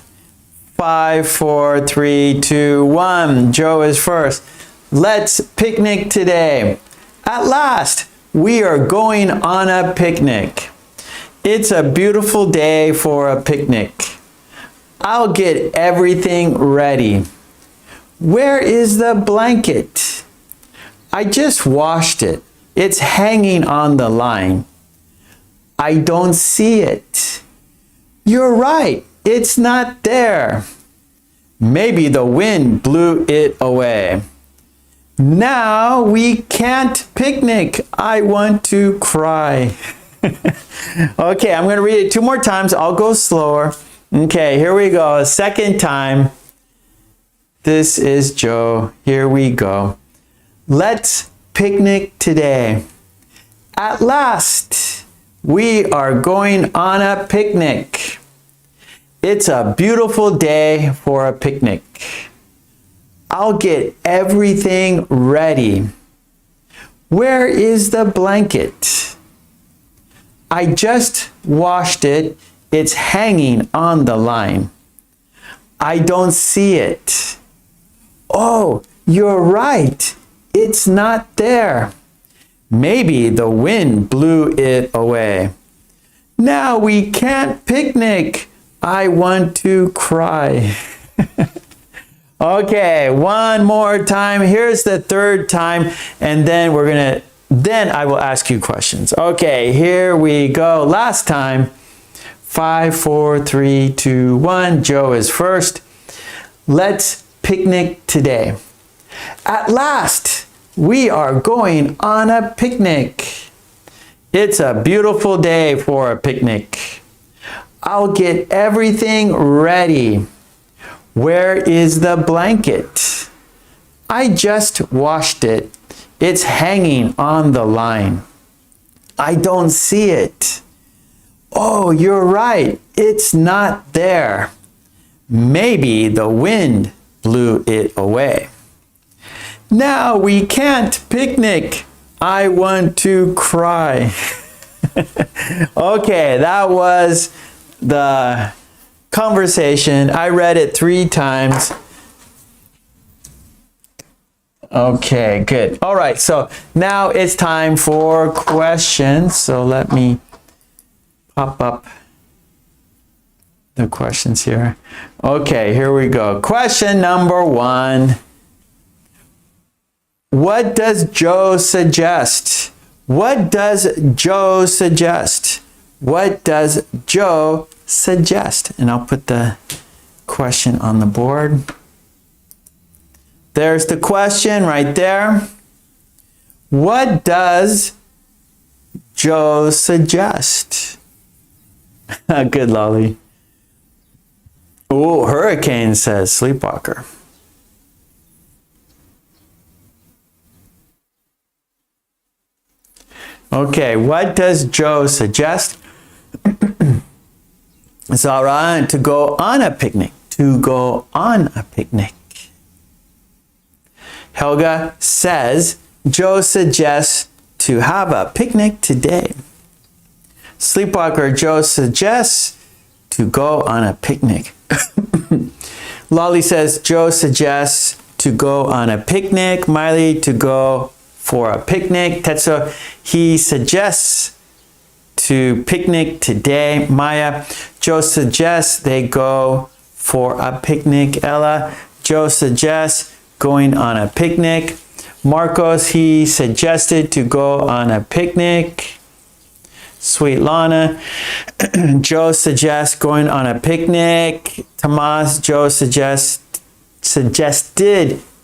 5, 4, 3, 2, 1. Joe is first. Let's picnic today. At last, we are going on a picnic. It's a beautiful day for a picnic. I'll get everything ready. Where is the blanket? I just washed it. It's hanging on the line. I don't see it. You're right. It's not there. Maybe the wind blew it away. Now we can't picnic. I want to cry. Okay, I'm going to read it 2 more times. I'll go slower. Okay, here we go. A second time. This is Joe. Here we go. Let's picnic today. At last, we are going on a picnic. It's a beautiful day for a picnic. I'll get everything ready. Where is the blanket? I just washed it. It's hanging on the line. I don't see it. Oh, you're right. It's not there. Maybe the wind blew it away. Now we can't picnic. I want to cry. Okay, one more time. Here's the third time, and then I will ask you questions. Okay, here we go. Last time. 5, 4, 3, 2, 1. Joe is first. Let's picnic today. At last, we are going on a picnic. It's a beautiful day for a picnic. I'll get everything ready. Where is the blanket? I just washed it. It's hanging on the line. I don't see it. Oh, you're right. It's not there. Maybe the wind blew it away. Now we can't picnic. I want to cry. Okay, that was the conversation. I read it 3 times. Okay, good. All right, so now it's time for questions. So let me pop up the questions here. Okay, here we go. Question number 1. What does Joe suggest? What does Joe suggest? What does Joe suggest? And I'll put the question on the board. There's the question right there. What does Joe suggest? Good, Lolly. Oh, Hurricane says sleepwalker. Okay, what does Joe suggest? It's all right to go on a picnic. To go on a picnic. Helga says, Joe suggests to have a picnic today. Sleepwalker, Joe suggests to go on a picnic. Lolly says, Joe suggests to go on a picnic. Miley, to go for a picnic. Tetsuo, he suggests to picnic today. Maya, Joe suggests they go for a picnic. Ella, Joe suggests going on a picnic. Marcos, he suggested to go on a picnic. Sweet Lana. Joe suggests going on a picnic. Tomas, Joe suggested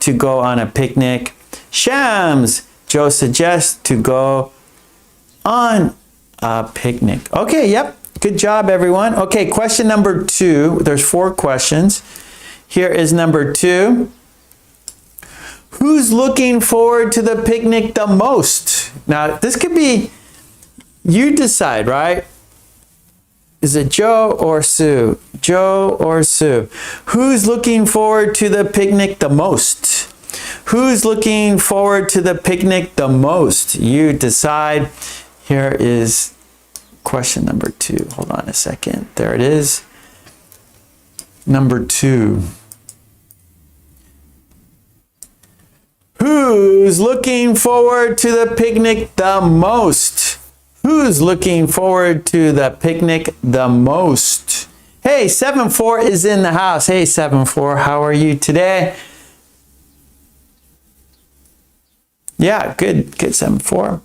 to go on a picnic. Shams, Joe suggests to go on a picnic. Okay, yep. Good job, everyone. Okay, question number 2. There's 4 questions. Here is number 2. Who's looking forward to the picnic the most? Now, this could be, you decide, right? Is it Joe or Sue? Joe or Sue? Who's looking forward to the picnic the most? Who's looking forward to the picnic the most? You decide. Here is question number 2. Hold on a second. There it is. Number 2. Who's looking forward to the picnic the most? Who's looking forward to the picnic the most? Hey, 7-4 is in the house. Hey, 7-4, how are you today? Yeah, good, 7-4.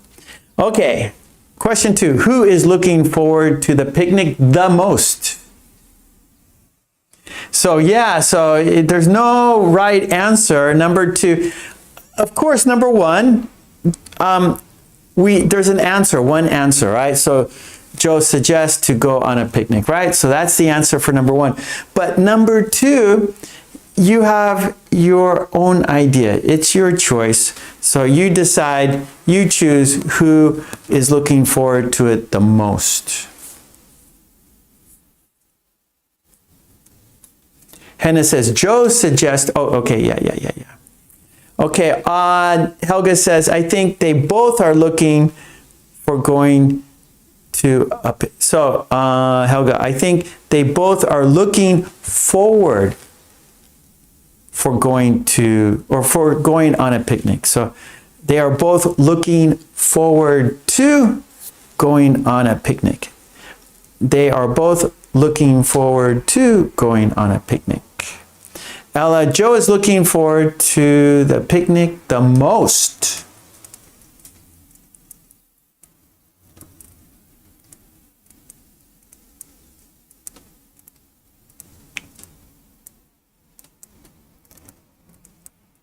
Okay, question 2. Who is looking forward to the picnic the most? So yeah, there's no right answer. Number 2. Of course, number 1, there's an answer, one answer, right? So Joe suggests to go on a picnic, right? So that's the answer for number 1. But number 2, you have your own idea. It's your choice. So you decide, you choose who is looking forward to it the most. Hannah says, Joe suggests, oh, okay, yeah. Okay, Helga says, I think they both are looking for going to a... So, Helga, I think they both are looking forward for going to, or for going on a picnic. So, they are both looking forward to going on a picnic. They are both looking forward to going on a picnic. Ella, Joe is looking forward to the picnic the most.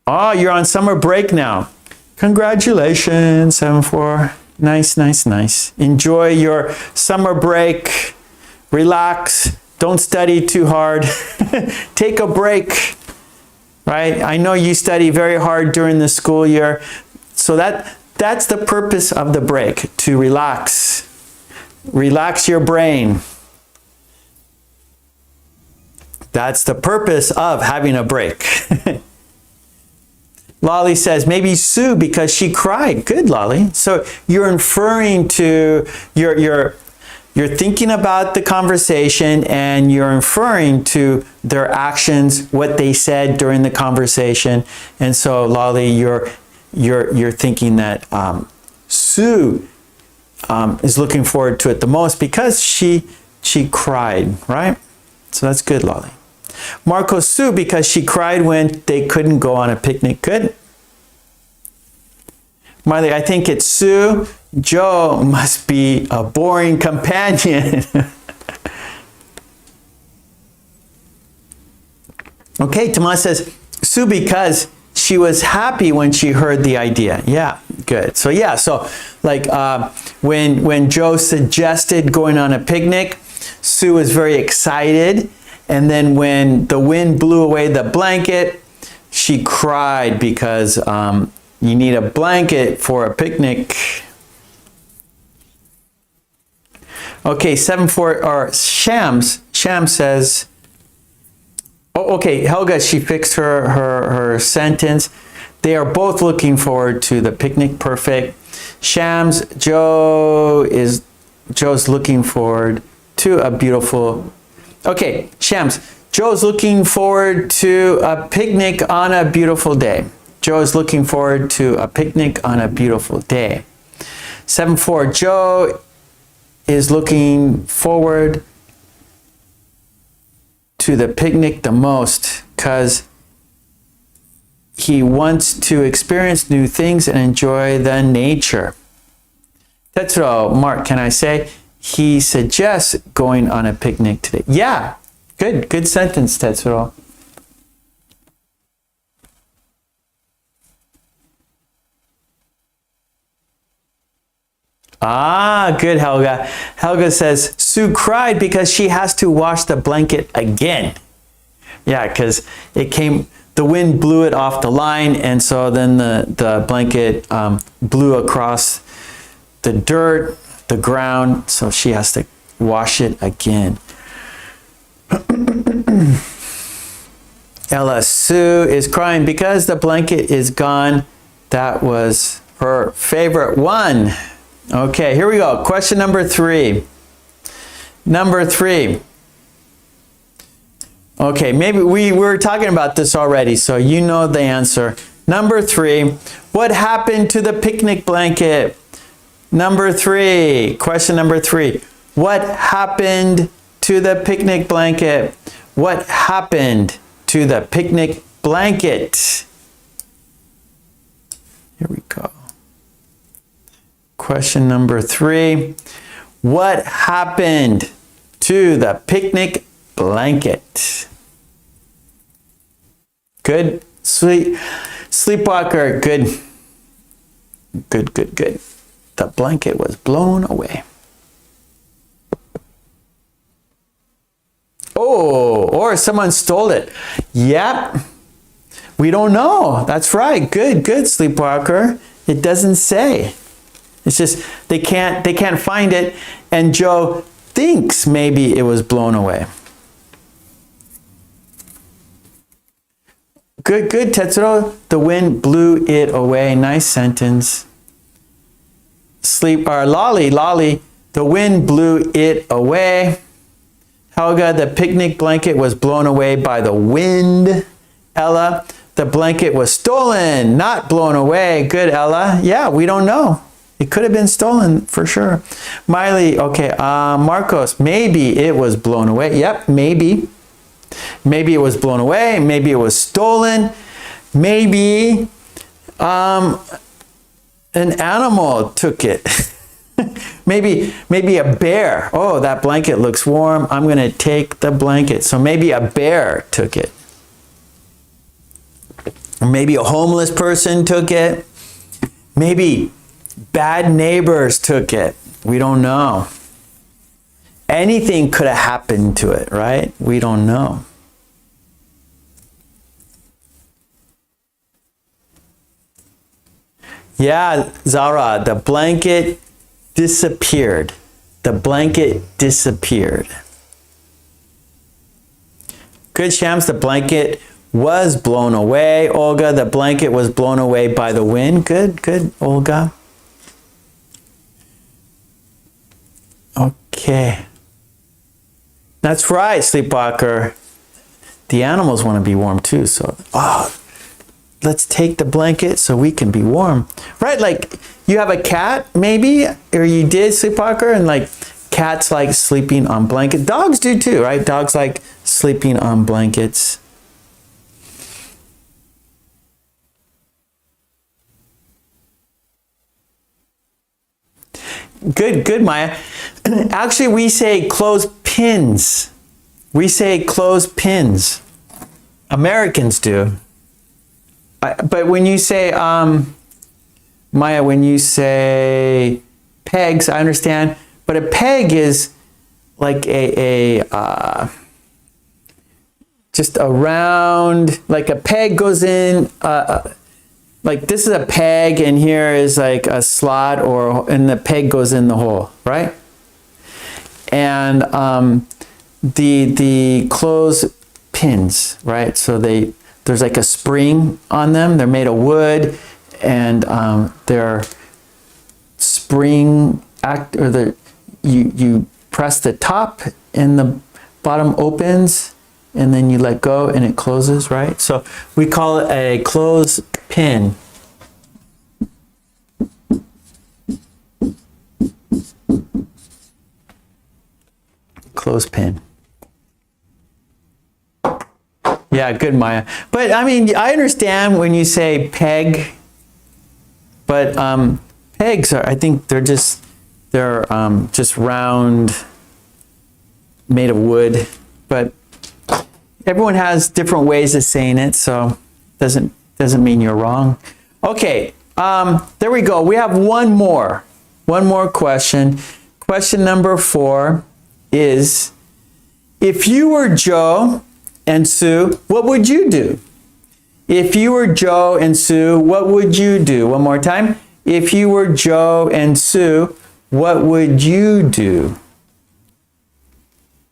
Oh, you're on summer break now. Congratulations, 7-4. Nice. Enjoy your summer break. Relax. Don't study too hard. Take a break. Right? I know you study very hard during the school year. So that's the purpose of the break, to relax. Relax your brain. That's the purpose of having a break. Lolly says, maybe Sue because she cried. Good, Lolly. So you're inferring to, you're thinking about the conversation and you're inferring to their actions, what they said during the conversation. And so, Lolly, you're thinking that Sue is looking forward to it the most because she cried, right? So that's good, Lolly. Marco, Sue because she cried when they couldn't go on a picnic. Good. Marley, I think it's Sue. Joe must be a boring companion. Okay, Tomas says, Sue because she was happy when she heard the idea. Yeah, good. So yeah, so like when Joe suggested going on a picnic, Sue was very excited. And then when the wind blew away the blanket, she cried because you need a blanket for a picnic. Okay, 7-4, or Shams says, oh, okay, Helga, she fixed her sentence. They are both looking forward to the picnic. Perfect. Shams, Joe's looking forward to a beautiful... Okay, Shams, Joe's looking forward to a picnic on a beautiful day. Joe's looking forward to a picnic on a beautiful day. 7-4, Joe is looking forward to the picnic the most because he wants to experience new things and enjoy the nature. Tetsuro, Mark, can I say he suggests going on a picnic today? Yeah, good sentence, Tetsuro. Ah, good, Helga. Helga says, Sue cried because she has to wash the blanket again. Yeah, because the wind blew it off the line, and so then the blanket blew across the dirt, the ground, so she has to wash it again. Ella, Sue is crying because the blanket is gone. That was her favorite one. Okay, here we go. Question number 3. Number 3. Okay, maybe we were talking about this already, so you know the answer. Number 3, what happened to the picnic blanket? Number 3, question number 3. What happened to the picnic blanket? What happened to the picnic blanket? Here we go. Question number 3. What happened to the picnic blanket? Good. Sleepwalker. Good. Good. The blanket was blown away. Oh, or someone stole it. Yep. We don't know. That's right. Good, Sleepwalker. It doesn't say. It's just they can't find it, and Joe thinks maybe it was blown away. Good, Tetsuro. The wind blew it away. Nice sentence. Lolly, the wind blew it away. Helga, the picnic blanket was blown away by the wind. Ella, the blanket was stolen, not blown away. Good, Ella. Yeah, we don't know. It could have been stolen for sure. Miley, okay. Marcos, maybe it was blown away. Yep, maybe. Maybe it was blown away. Maybe it was stolen. Maybe an animal took it. maybe a bear. Oh, that blanket looks warm. I'm going to take the blanket. So maybe a bear took it. Or maybe a homeless person took it. Maybe bad neighbors took it. We don't know. Anything could have happened to it, right? We don't know. Yeah, Zara, the blanket disappeared. The blanket disappeared. Good, Shams, the blanket was blown away. Olga, the blanket was blown away by the wind. Good, Olga. Okay. That's right, Sleepwalker. The animals want to be warm too, so let's take the blanket so we can be warm. Right, like you have a cat maybe, or you did, Sleepwalker, and like cats like sleeping on blankets. Dogs do too, right? Dogs like sleeping on blankets. Good, Maya. Actually, we say clothespins. We say clothespins. Americans do. But when you say, Maya, when you say pegs, I understand. But a peg is like just a round, like a peg goes in, like this is a peg and here is like a slot, and the peg goes in the hole, right? And the clothespins, right? So there's like a spring on them. They're made of wood, and they're spring you press the top and the bottom opens, and then you let go and it closes, right? So we call it a clothespin. Clothespin. Yeah, good, Maya. But I mean, I understand when you say peg, but pegs are, I think they're just They're just round, made of wood, but everyone has different ways of saying it, so doesn't mean you're wrong. Okay, there we go. We have one more question. Question number 4 is, if you were Joe and Sue, what would you do? If you were Joe and Sue, what would you do? One more time. If you were Joe and Sue, what would you do?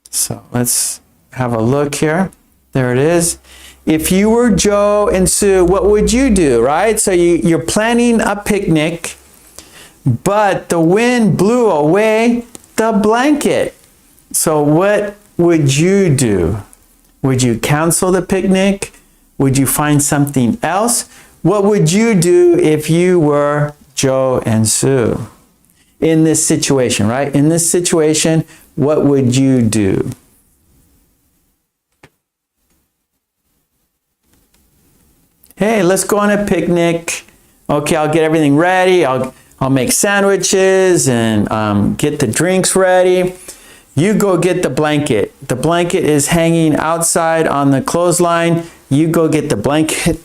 So let's have a look here. There it is. If you were Joe and Sue, what would you do, right? So you're planning a picnic, but the wind blew away the blanket. So what would you do? Would you cancel the picnic? Would you find something else? What would you do if you were Joe and Sue? In this situation, right? In this situation, what would you do? Hey, let's go on a picnic. Okay, I'll get everything ready. I'll make sandwiches and get the drinks ready. You go get the blanket. The blanket is hanging outside on the clothesline. You go get the blanket.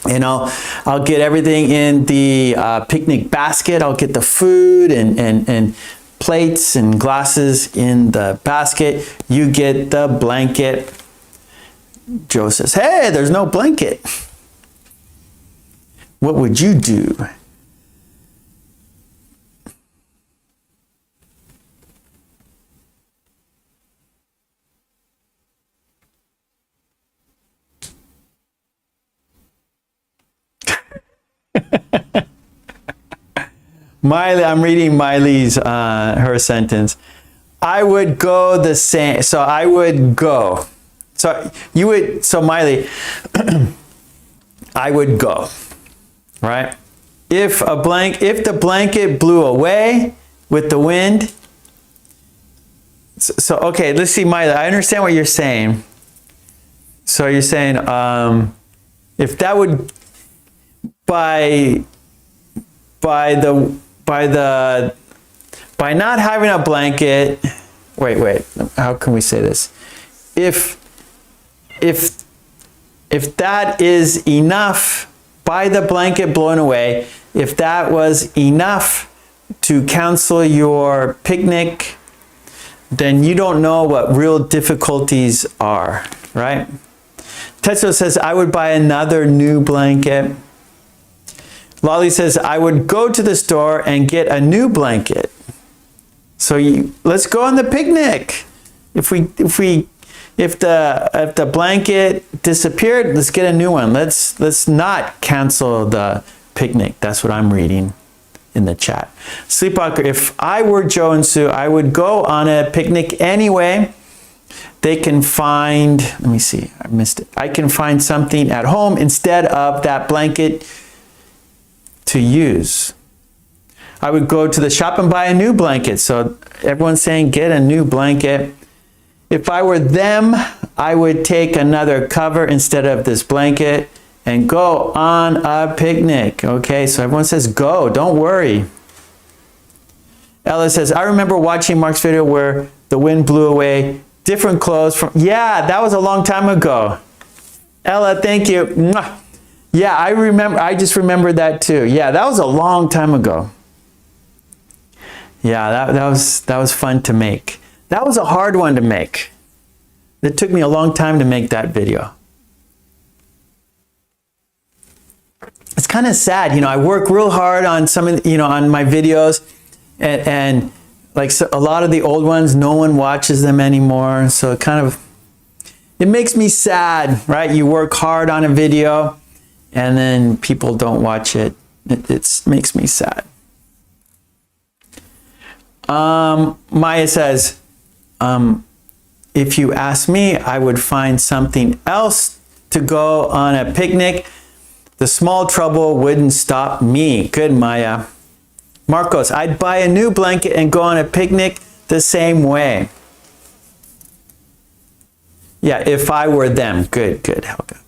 And I'll get everything in the picnic basket. I'll get the food and plates and glasses in the basket. You get the blanket. Joe says, hey, there's no blanket. What would you do? Miley, I'm reading Miley's her sentence. I would go the same. So I would go. So you would. So Miley, I would go. Right? If the blanket blew away with the wind. So okay, let's see, Miley. I understand what you're saying. So you're saying if that would by not having a blanket, wait, how can we say this? If that is enough, by the blanket blown away, if that was enough to cancel your picnic, then you don't know what real difficulties are, right? Tetsuo says, I would buy another new blanket. Lolly says, I would go to the store and get a new blanket. So let's go on the picnic. If the blanket disappeared, let's get a new one. Let's not cancel the picnic. That's what I'm reading in the chat. Sleepwalker, if I were Joe and Sue, I would go on a picnic anyway. They can find, let me see, I missed it. I can find something at home instead of that blanket to use. I would go to the shop and buy a new blanket. So everyone's saying get a new blanket. If I were them, I would take another cover instead of this blanket and go on a picnic. Okay, so everyone says go, don't worry. Ella says, I remember watching Mark's video where the wind blew away different clothes from, yeah, that was a long time ago. Ella, thank you. Mwah. Yeah, I just remembered that too. Yeah, that was a long time ago. Yeah, that was fun to make. That was a hard one to make. It took me a long time to make that video. It's kind of sad, you know, I work real hard on some of, on my videos and like so a lot of the old ones, no one watches them anymore. So it makes me sad, right? You work hard on a video and then people don't watch it. It makes me sad. Maya says, if you ask me, I would find something else to go on a picnic. The small trouble wouldn't stop me. Good, Maya. Marcos, I'd buy a new blanket and go on a picnic the same way. Yeah, if I were them. Good, Helga.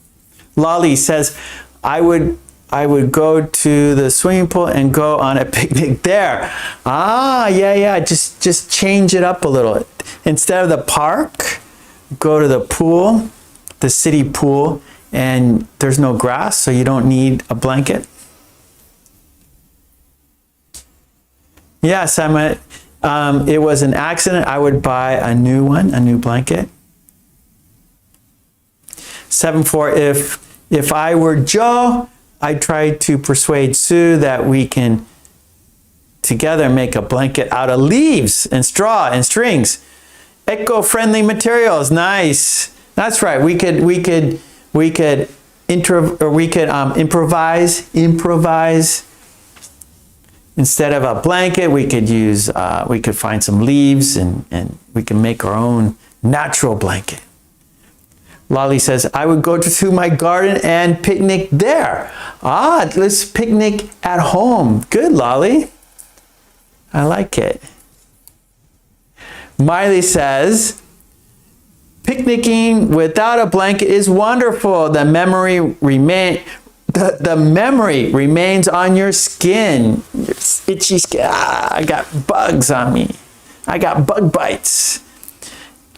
Lolly says, I would I would go to the swimming pool and go on a picnic there. Ah, yeah. Just change it up a little. Instead of the park, go to the pool, the city pool, and there's no grass, so you don't need a blanket. Yes, it was an accident. I would buy a new one, a new blanket. 7-4, if I were Joe, I'd try to persuade Sue that we can together make a blanket out of leaves and straw and strings. Eco-friendly materials, nice. That's right. We could improvise. Instead of a blanket, we could find some leaves and we can make our own natural blanket. Lolly says, I would go to my garden and picnic there. Ah, let's picnic at home. Good, Lolly. I like it. Miley says, picnicking without a blanket is wonderful. The memory remains on your skin. Your itchy skin. Ah, I got bugs on me. I got bug bites.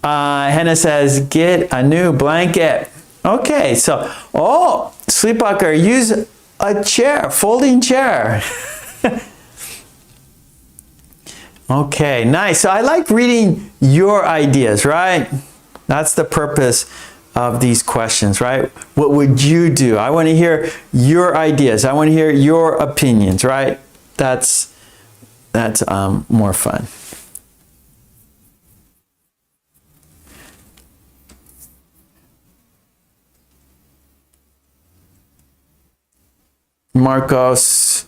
Hannah says, get a new blanket. Okay, so, Sleepwalker, use a chair, folding chair. Okay, nice. So I like reading your ideas, right? That's the purpose of these questions, right? What would you do? I want to hear your ideas. I want to hear your opinions, right? That's more fun. Marcos,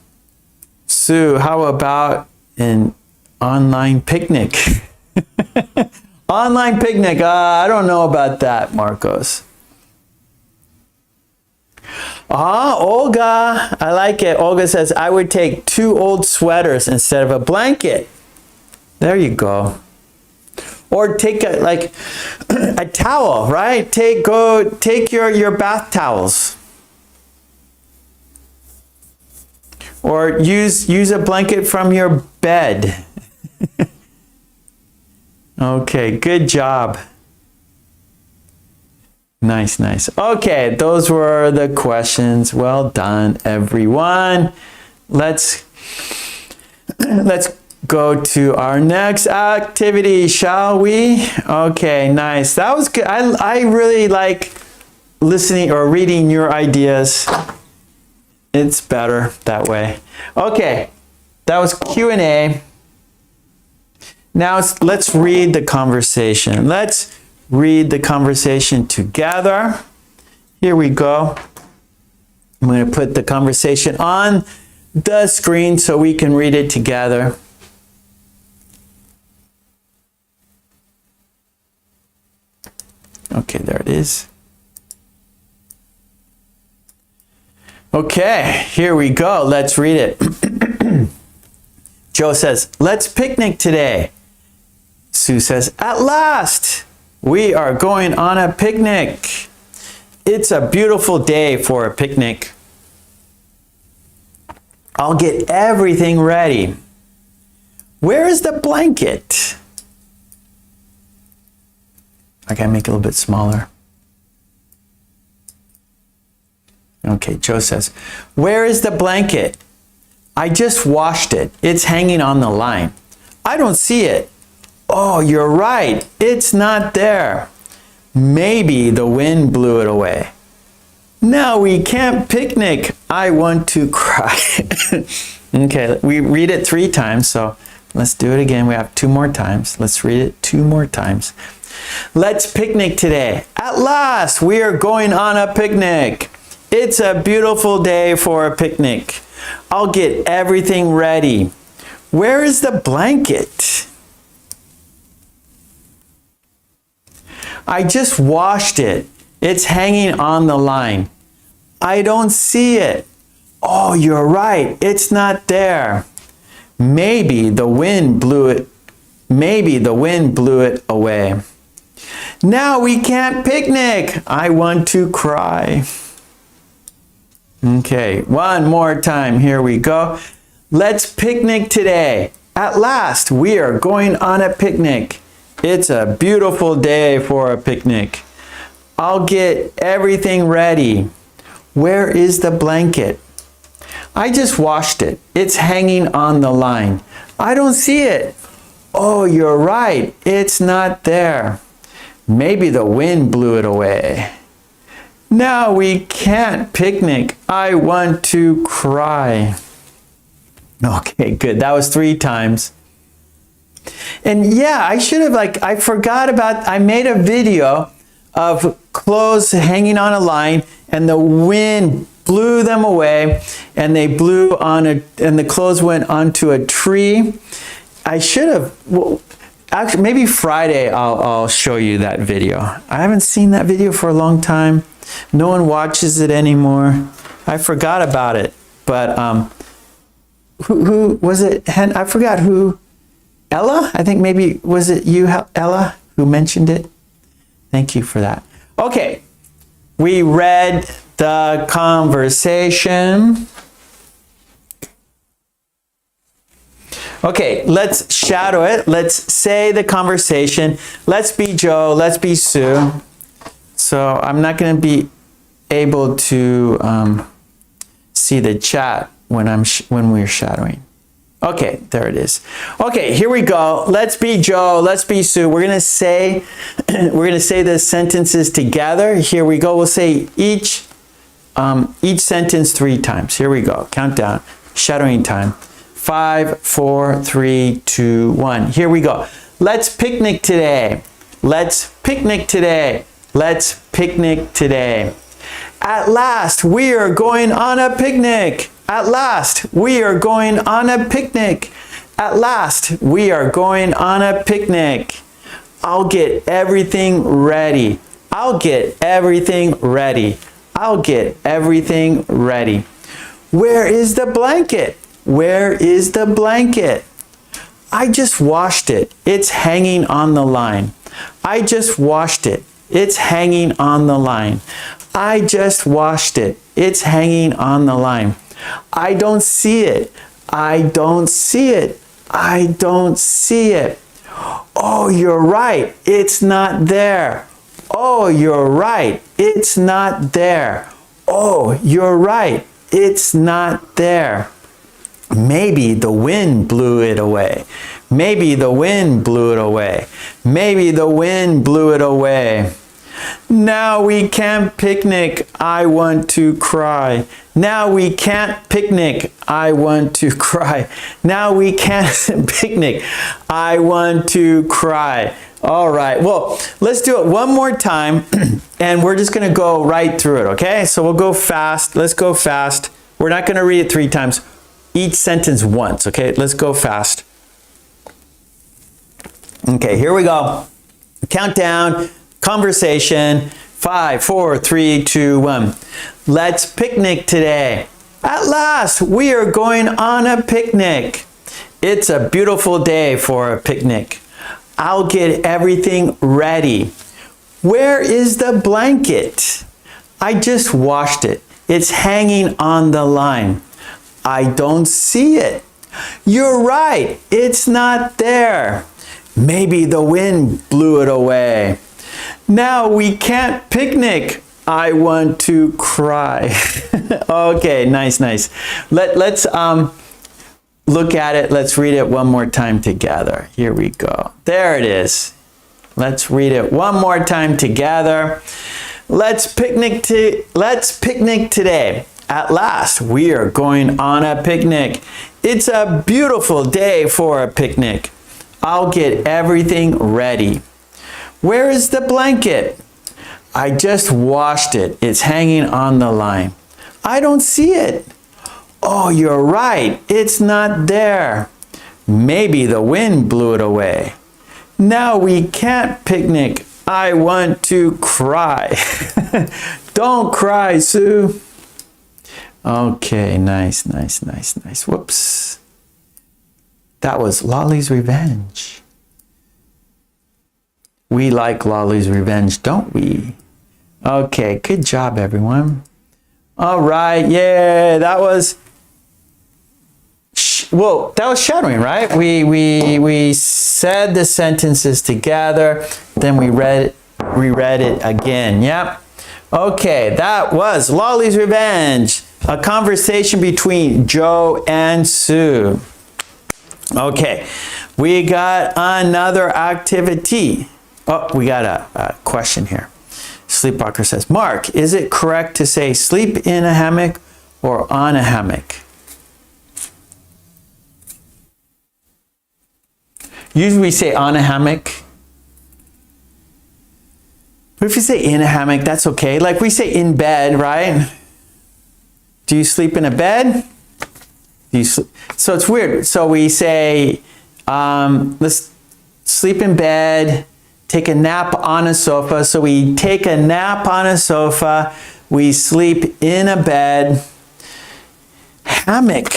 Sue, how about an online picnic? Online picnic, I don't know about that, Marcos. Olga, I like it. Olga says, I would take 2 old sweaters instead of a blanket. There you go. Or take a towel, right? Take your bath towels. Or use a blanket from your bed. Okay, good job. Nice. Okay, those were the questions. Well done, everyone. Let's go to our next activity, shall we? Okay, nice. That was good. I really like listening or reading your ideas. It's better that way. Okay, that was Q&A. Now let's read the conversation. Let's read the conversation together. Here we go. I'm going to put the conversation on the screen so we can read it together. Okay, there it is. Okay, here we go. Let's read it. Joe says, let's picnic today. Sue says, at last, we are going on a picnic. It's a beautiful day for a picnic. I'll get everything ready. Where is the blanket? I gotta make it a little bit smaller. Okay, Joe says, where is the blanket? I just washed it. It's hanging on the line. I don't see it. Oh, you're right. It's not there. Maybe the wind blew it away. No, we can't picnic. I want to cry. Okay, we read it 3 times, so let's do it again. We have 2 more times. Let's read it 2 more times. Let's picnic today. At last, we are going on a picnic. It's a beautiful day for a picnic. I'll get everything ready. Where is the blanket? I just washed it. It's hanging on the line. I don't see it. Oh, you're right. It's not there. Maybe the wind blew it. Maybe the wind blew it away. Now we can't picnic. I want to cry. Okay, one more time. Here we go. Let's picnic today. At last, we are going on a picnic. It's a beautiful day for a picnic. I'll get everything ready. Where is the blanket? I just washed it. It's hanging on the line. I don't see it. Oh, you're right. It's not there. Maybe the wind blew it away. Now we can't picnic. I want to cry. Okay, good. That was 3 times. And yeah, I should have I forgot about, I made a video of clothes hanging on a line and the wind blew them away and they blew on and the clothes went onto a tree. I should have, well, actually maybe Friday I'll show you that video. I haven't seen that video for a long time. No one watches it anymore. I forgot about it, but who was it? I forgot who. Ella? I think maybe, was it you, Ella, who mentioned it? Thank you for that. Okay, we read the conversation. Okay, let's shadow it. Let's say the conversation. Let's be Joe. Let's be Sue. So I'm not going to be able to see the chat when we're shadowing. Okay, there it is. Okay, here we go. Let's be Joe. Let's be Sue. We're gonna say the sentences together. Here we go. We'll say each sentence 3 times. Here we go. Countdown. Shadowing time. 5, 4, 3, 2, 1. Here we go. Let's picnic today. Let's picnic today. Let's picnic today. At last, we are going on a picnic. At last, we are going on a picnic. At last, we are going on a picnic. I'll get everything ready. I'll get everything ready. I'll get everything ready. Where is the blanket? Where is the blanket? I just washed it. It's hanging on the line. I just washed it. It's hanging on the line. I just washed it. It's hanging on the line. I don't see it. I don't see it. I don't see it. Oh, you're right. It's not there. Oh, you're right. It's not there. Oh, you're right. It's not there. Maybe the wind blew it away. Maybe the wind blew it away. Maybe the wind blew it away. Now we can't picnic. I want to cry. Now we can't picnic. I want to cry. Now we can't picnic. I want to cry. All right. Well, let's do it one more time and we're just going to go right through it. Okay. So we'll go fast. Let's go fast. We're not going to read it 3 times. Each sentence once. Okay. Let's go fast. Okay. Here we go. Countdown. Conversation. 5, 4, 3, 2, 1. Let's picnic today. At last, we are going on a picnic. It's a beautiful day for a picnic. I'll get everything ready. Where is the blanket? I just washed it. It's hanging on the line. I don't see it. You're right. It's not there. Maybe the wind blew it away. Now we can't picnic. I want to cry. Okay, nice. Let's look at it. Let's read it one more time together. Here we go. There it is. Let's read it one more time together. Let's picnic today. At last, we are going on a picnic. It's a beautiful day for a picnic. I'll get everything ready. Where is the blanket? I just washed it. It's hanging on the line. I don't see it. Oh, you're right. It's not there. Maybe the wind blew it away. Now we can't picnic. I want to cry. Don't cry, Sue. Okay, nice. Whoops. That was Lolly's Revenge. We like Lolly's Revenge, don't we? Okay, good job, everyone. All right, yeah, that was, well, that was shadowing, right? We said the sentences together, then we reread it again. Yep. Okay, that was Lolly's Revenge, a conversation between Joe and Sue. Okay, we got another activity. Oh, we got a question here. Sleepwalker says, Mark, is it correct to say sleep in a hammock or on a hammock? Usually we say on a hammock. But if you say in a hammock, that's okay. Like we say in bed, right? Do you sleep in a bed? So it's weird. So we say, let's sleep in bed, take a nap on a sofa. So we take a nap on a sofa. We sleep in a bed. Hammock.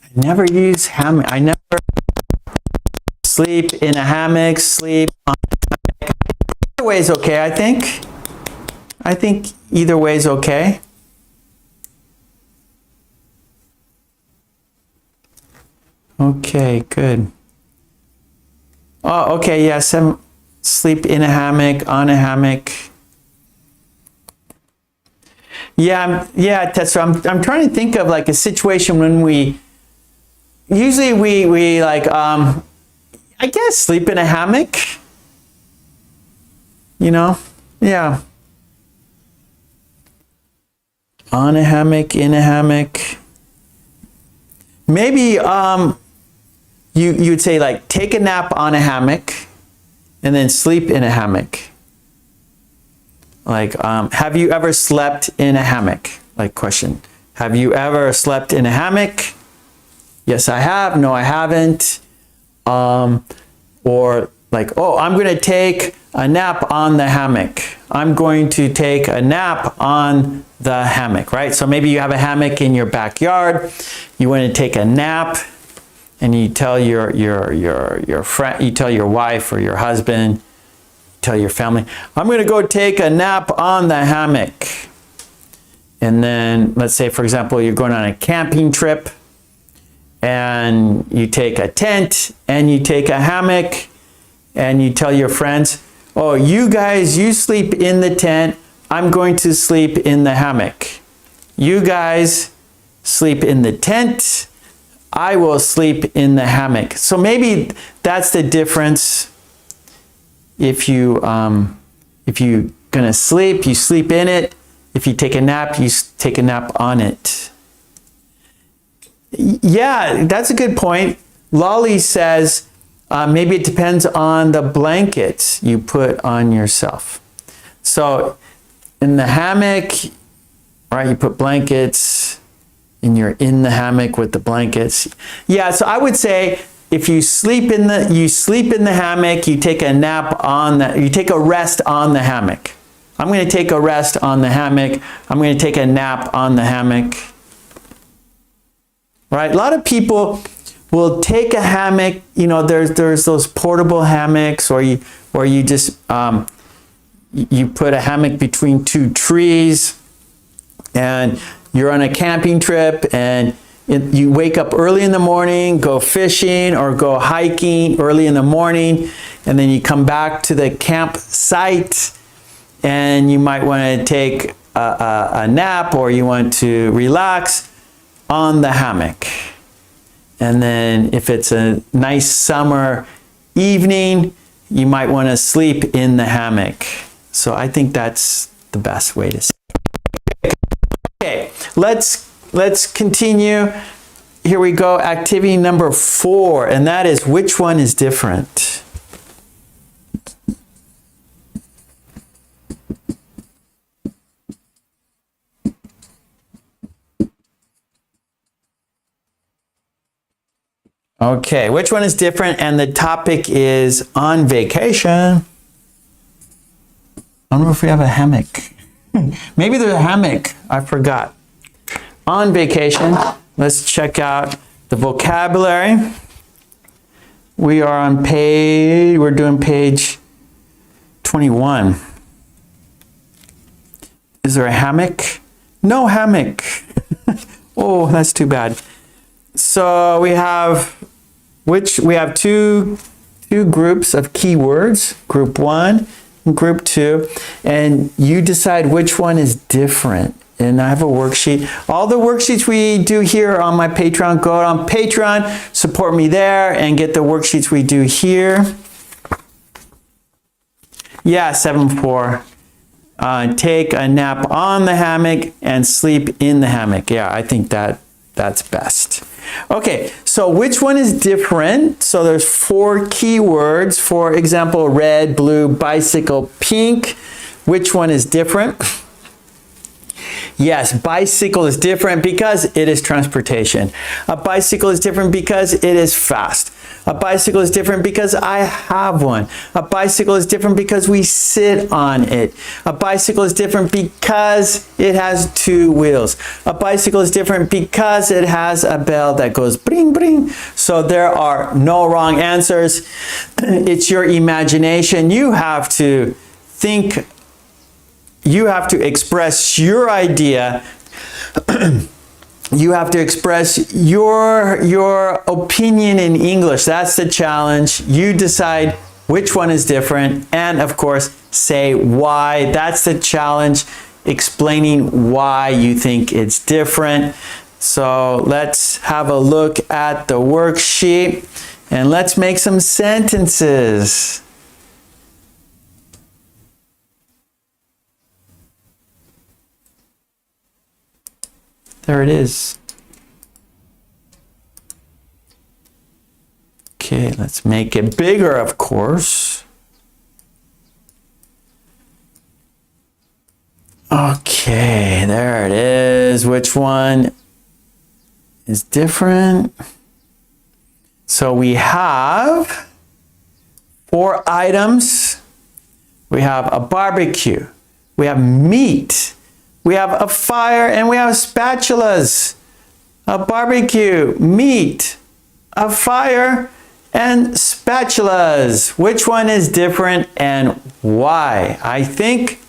I never use hammock. I never sleep in a hammock, sleep on a hammock. Either way is okay, I think. I think either way is okay. Okay, good. Oh, okay, yes, sleep in a hammock, on a hammock. Yeah, Tetsu, I'm trying to think of like a situation when usually we like, I guess sleep in a hammock, you know, yeah. On a hammock, in a hammock. Maybe, you'd say like take a nap on a hammock and then sleep in a hammock. Like, have you ever slept in a hammock? Like question, have you ever slept in a hammock? Yes, I have. No, I haven't. Or like, oh, I'm going to take a nap on the hammock. I'm going to take a nap on the hammock, right? So maybe you have a hammock in your backyard. You want to take a nap. And you tell your friend, you tell your wife or your husband, tell your family, I'm going to go take a nap on the hammock. And then let's say, for example, you're going on a camping trip and you take a tent and you take a hammock and you tell your friends, oh, you guys, you sleep in the tent. I'm going to sleep in the hammock. You guys sleep in the tent. I will sleep in the hammock. So maybe that's the difference. If you gonna sleep, you sleep in it. If you take a nap, you take a nap on it. Yeah, that's a good point. Lolly says maybe it depends on the blankets you put on yourself. So in the hammock, right, you put blankets. And you're in the hammock with the blankets. Yeah, so I would say if you sleep in the hammock, you take a nap on you take a rest on the hammock. I'm going to take a rest on the hammock. I'm going to take a nap on the hammock. Right? A lot of people will take a hammock, you know, there's those portable hammocks or you just you put a hammock between two trees and you're on a camping trip and you wake up early in the morning, go fishing or go hiking early in the morning, and then you come back to the campsite and you might want to take a nap or you want to relax on the hammock. And then if it's a nice summer evening, you might want to sleep in the hammock. So I think that's the best way to say it. Okay, let's continue. Here we go, activity number 4, and that is which one is different? Okay, which one is different? And the topic is on vacation. I don't know if we have a hammock. Maybe there's a hammock. I forgot. On vacation, let's check out the vocabulary. We're doing page 21. Is there a hammock? No hammock. Oh, that's too bad. So we have two groups of keywords, group 1 and group 2, and you decide which one is different. And I have a worksheet. All the worksheets we do here are on my Patreon. Go on Patreon, support me there, and get the worksheets we do here. Yeah, 7-4. Take a nap on the hammock and sleep in the hammock. Yeah, I think that's best. Okay, so which one is different? So there's 4 keywords. For example, red, blue, bicycle, pink. Which one is different? Yes, bicycle is different because it is transportation. A bicycle is different because it is fast. A bicycle is different because I have one. A bicycle is different because we sit on it. A bicycle is different because it has 2 wheels. A bicycle is different because it has a bell that goes bring, bring. So there are no wrong answers. It's your imagination. You have to think. You have to express your idea. You have to express your opinion in English. That's the challenge. You decide which one is different, and of course, say why. That's the challenge, explaining why you think it's different. So let's have a look at the worksheet, and let's make some sentences. There it is. Okay, let's make it bigger, of course. Okay, there it is. Which one is different? So we have 4 items. We have a barbecue. We have meat. We have a fire, and we have spatulas. A barbecue, meat, a fire, and spatulas. Which one is different and why? I think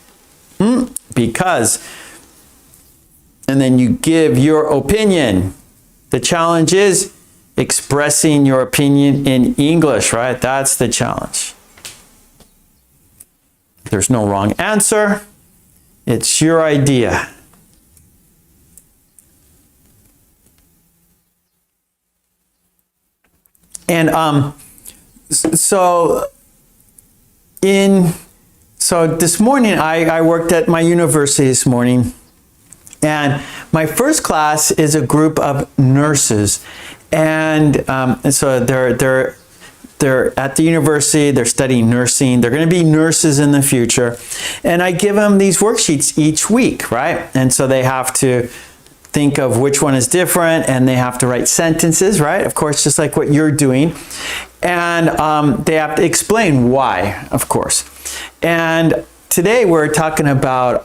because. And then you give your opinion. The challenge is expressing your opinion in English, right? That's the challenge. There's no wrong answer. It's your idea. And so this morning I worked at my university this morning, and my first class is a group of nurses, and so they're at the university, they're studying nursing, they're going to be nurses in the future, and I give them these worksheets each week, right? And so they have to think of which one is different, and they have to write sentences, right? Of course, just like what you're doing. And they have to explain why, of course. And today we're talking about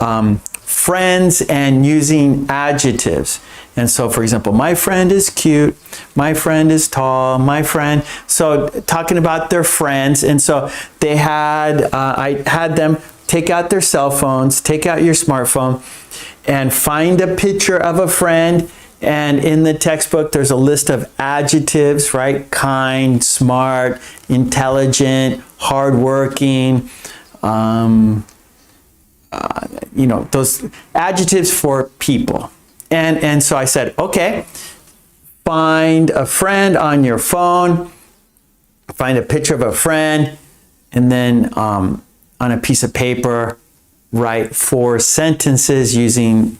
friends and using adjectives. And so, for example, my friend is cute, my friend is tall, my friend. So talking about their friends. And so they had, I had them take out their cell phones, take out your smartphone, and find a picture of a friend. And in the textbook, there's a list of adjectives, right? Kind, smart, intelligent, hardworking, you know, those adjectives for people. And so I said, okay, find a friend on your phone, find a picture of a friend, and then on a piece of paper, write 4 sentences using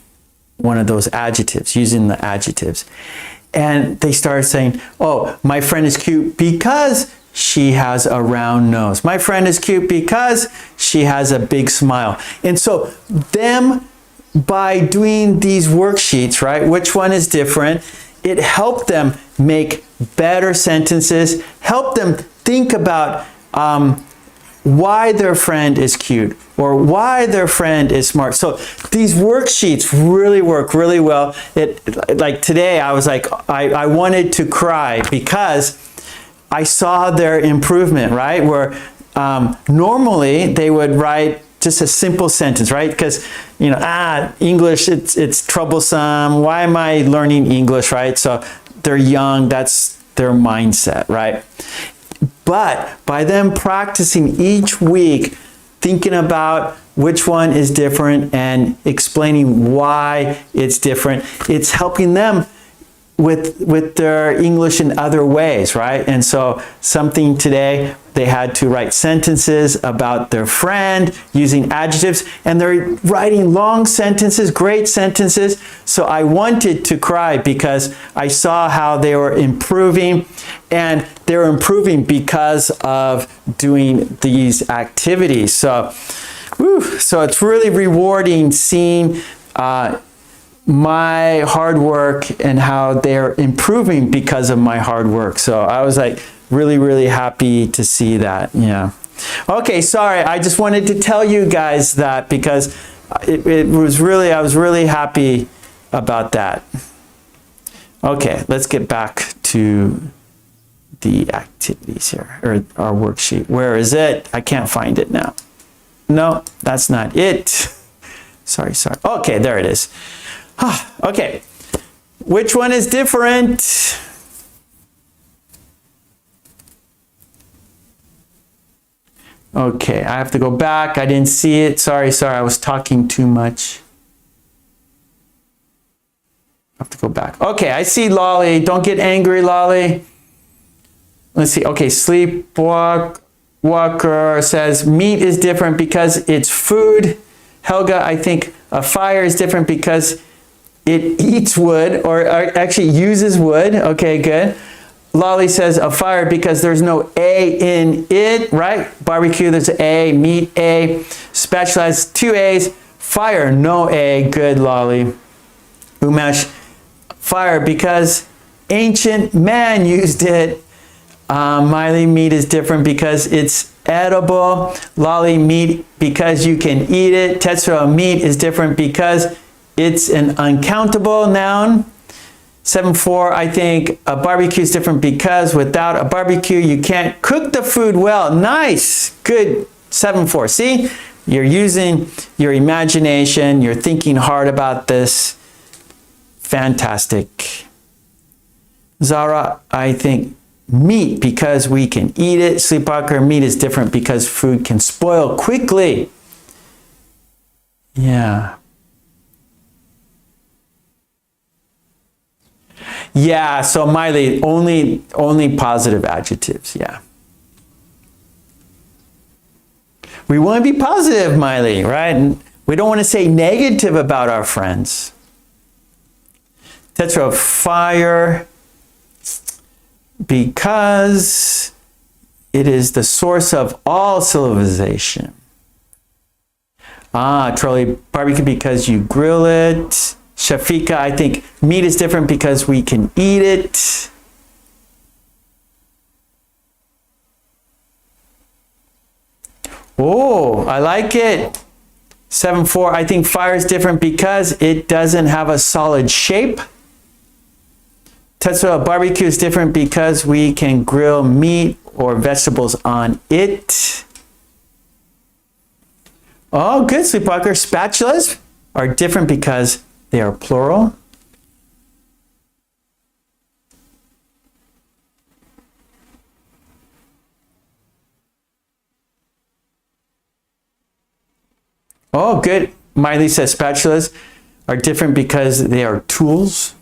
one of those adjectives, using the adjectives. And they started saying, oh, my friend is cute because she has a round nose. My friend is cute because she has a big smile. And so them, by doing these worksheets, right, which one is different, it helped them make better sentences, help them think about why their friend is cute or why their friend is smart. So these worksheets really work really well. Like today, I was like, I wanted to cry because I saw their improvement, right? Where normally they would write just a simple sentence, right? Because, you know, English, it's troublesome. Why am I learning English, right? So they're young, that's their mindset, right? But by them practicing each week, thinking about which one is different and explaining why it's different, it's helping them with their English in other ways, right? And so something today, they had to write sentences about their friend using adjectives, and they're writing long sentences, great sentences. So I wanted to cry because I saw how they were improving, and they were improving because of doing these activities. So, so it's really rewarding seeing my hard work and how they're improving because of my hard work. So I was like really happy to see that. Yeah. Okay, sorry, I just wanted to tell you guys that because it was really, I was really happy about that. Okay, let's get back to the activities here, or our worksheet. Where is it? I can't find it now. No, that's not it. Sorry. Okay, there it is. Okay, which one is different? Okay, I have to go back. I didn't see it. Sorry, I was talking too much. I have to go back. Okay, I see Lolly. Don't get angry, Lolly. Let's see. Okay, Sleepwalker says meat is different because it's food. Helga, I think a fire is different because it eats wood, or actually uses wood. Okay, good. Lolly says a fire because there's no A in it, right? Barbecue, there's an A. Meat, A. Spatula has 2 A's. Fire, no A. Good, Lolly. Umesh, fire because ancient man used it. Miley, meat is different because it's edible. Lolly, meat because you can eat it. Tetsuo, meat is different because it's an uncountable noun. 7-4, I think a barbecue is different because without a barbecue, you can't cook the food well. Nice, good. 7-4, see? You're using your imagination. You're thinking hard about this. Fantastic. Zara, I think meat because we can eat it. Sleepwalker, meat is different because food can spoil quickly. Yeah. Yeah, so Miley, only positive adjectives, yeah. We want to be positive, Miley, right? And we don't want to say negative about our friends. Tetra, fire because it is the source of all civilization. Trolley, barbecue because you grill it. Shafika, I think meat is different because we can eat it. Oh, I like it. 7-4, I think fire is different because it doesn't have a solid shape. Tetsuo, barbecue is different because we can grill meat or vegetables on it. Oh, good, Sleepwalker. Spatulas are different because they are plural. Oh, good. Miley says spatulas are different because they are tools.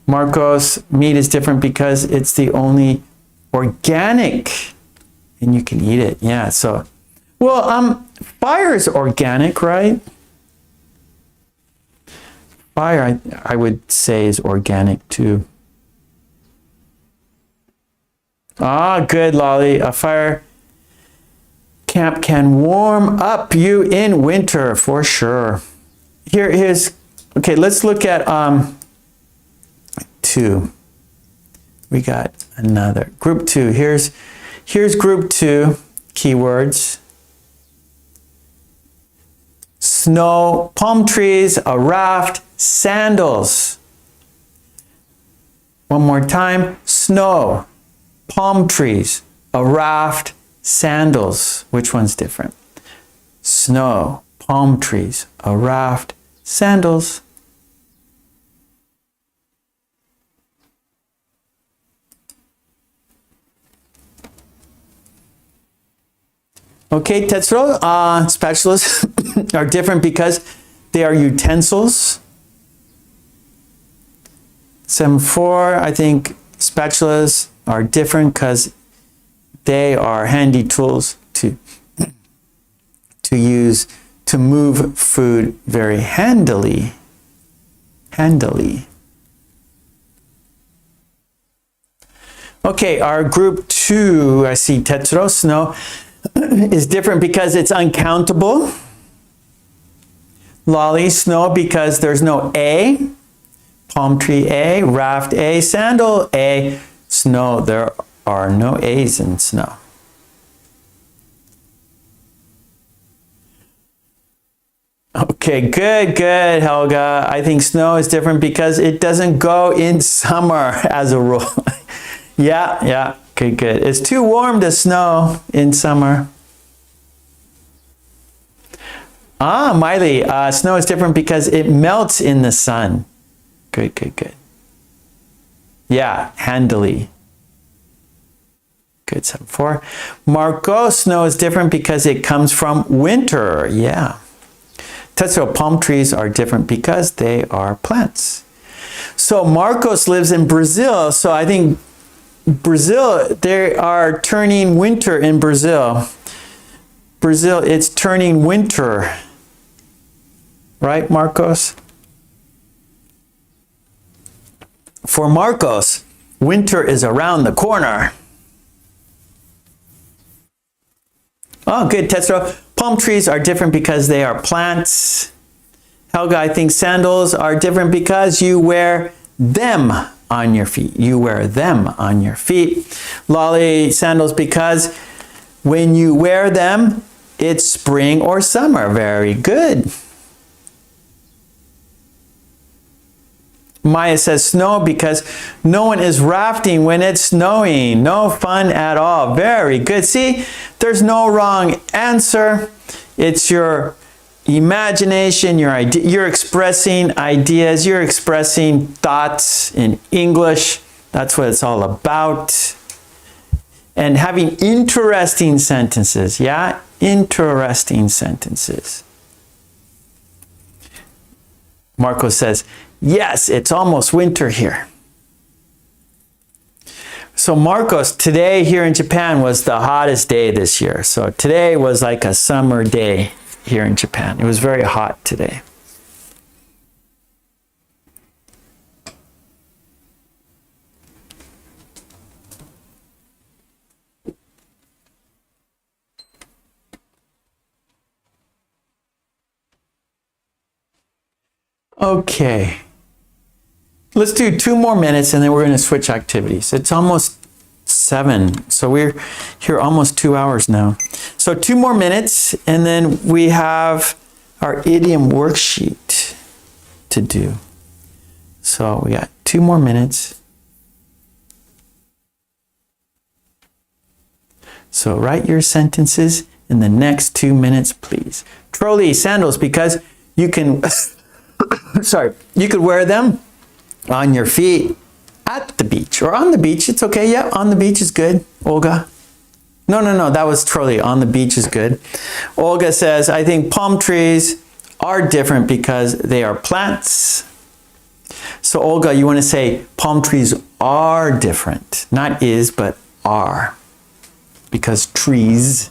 Marcos, meat is different because it's the only organic and you can eat it. Yeah, so, well, fire is organic, right? Fire, I would say, is organic too. Good, Lolly. A fire camp can warm up you in winter for sure. Here's, okay, let's look at 2. We got another. Group 2. Here's group 2 keywords. Snow, palm trees, a raft, sandals. One more time. Snow, palm trees, a raft, sandals. Which one's different? snow, palm trees, a raft, sandals. Okay, tetsuo, spatulas are different because they are utensils. 7-4, I think spatulas are different because they are handy tools to use to move food very handily. Okay, our group 2, I see tetsuro, snow, is different because it's uncountable. Lolly, snow, because there's no A. Palm tree A, raft A, sandal A, snow. There are no A's in snow. Okay, good, Helga. I think snow is different because it doesn't go in summer as a rule. Yeah, okay, good. It's too warm to snow in summer. Miley, snow is different because it melts in the sun. Good. Yeah, handily. Good, 7-4. Marco, snow is different because it comes from winter. Yeah. Tetsuo, palm trees are different because they are plants. So Marcos lives in Brazil. So I think Brazil, they are turning winter in Brazil. Brazil, it's turning winter. Right, Marcos? For Marcos, winter is around the corner. Oh, good, Tetsuo. Palm trees are different because they are plants. Helga, I think sandals are different because you wear them on your feet. You wear them on your feet. Lolly, sandals because when you wear them, it's spring or summer. Very good. Maya says snow because no one is rafting when it's snowing. No fun at all. Very good. See, there's no wrong answer. It's your imagination, you're expressing ideas, you're expressing thoughts in English. That's what it's all about. And having interesting sentences. Yeah, interesting sentences. Marco says, yes, it's almost winter here. So Marcos, today here in Japan was the hottest day this year. So today was like a summer day here in Japan. It was very hot today. Okay. Let's do 2 more minutes and then we're going to switch activities. It's almost 7, so we're here almost 2 hours now. So 2 more minutes and then we have our idiom worksheet to do. So we got 2 more minutes. So write your sentences in the next 2 minutes, please. Trolley, sandals, because you can, you could wear them on your feet at the beach or on the beach. It's okay. Yeah, on the beach is good. Olga. No, that was trolley. On the beach is good. Olga says, I think palm trees are different because they are plants. So Olga, you want to say palm trees are different. Not is, but are. Because trees.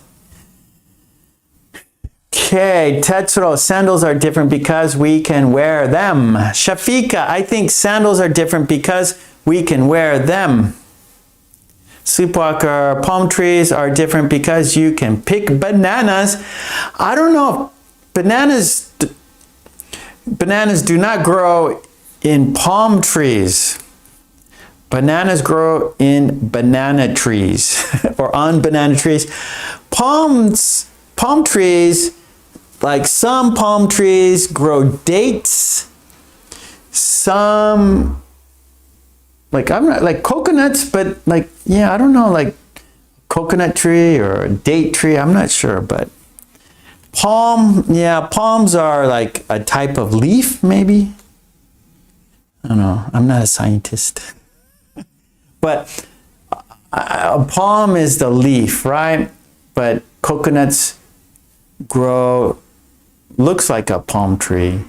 Okay, Tetsuro, sandals are different because we can wear them. Shafika, I think sandals are different because we can wear them. Sleepwalker, palm trees are different because you can pick bananas. I don't know if bananas do not grow in palm trees. Bananas grow in banana trees or on banana trees. Palm trees, like some palm trees grow dates. Some, like I'm not like coconuts, but like, yeah, I don't know, like coconut tree or a date tree. I'm not sure, but Palm, yeah, palms are like a type of leaf, maybe. I don't know. I'm not a scientist. But a palm is the leaf, right? But coconuts grow, looks like a palm tree.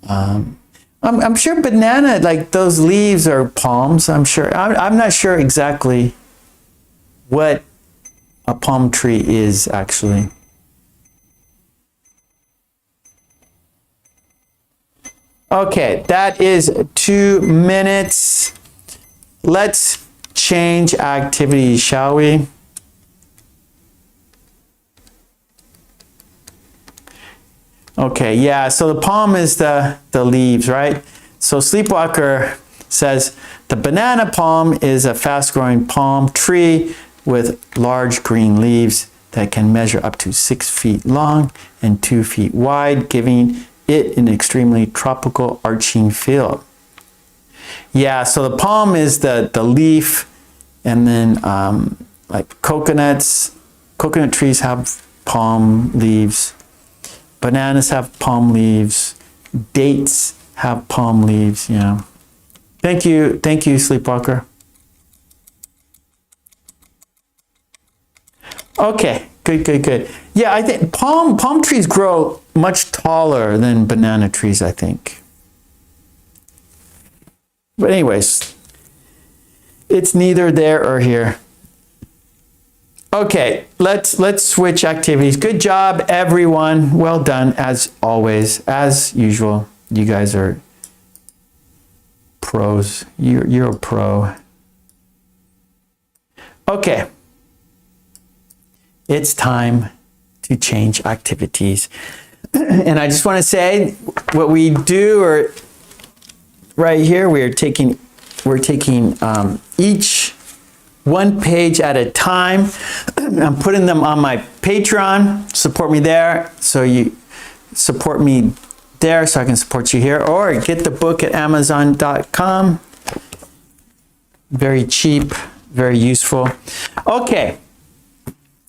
I'm sure banana, like those leaves are palms, I'm sure. I'm not sure exactly what a palm tree is actually. Okay, that is 2 minutes. Let's change activity, shall we? Okay, yeah, so the palm is the leaves, right? So Sleepwalker says, the banana palm is a fast-growing palm tree with large green leaves that can measure up to 6 feet long and 2 feet wide, giving it an extremely tropical arching feel. Yeah, so the palm is the leaf, and then like coconut trees have palm leaves, bananas have palm leaves, dates have palm leaves, yeah. Thank you, Sleepwalker. Okay, good. Yeah, I think palm trees grow much taller than banana trees, I think. But anyways, it's neither there or here. Okay, let's switch activities. Good job, everyone. Well done, as always, as usual. You guys are pros. You're a pro. Okay. It's time to change activities. And I just want to say what we do, or right here, we're taking each one page at a time. I'm putting them on my Patreon. Support me there. So you support me there so I can support you here, or get the book at Amazon.com. Very cheap, very useful. Okay.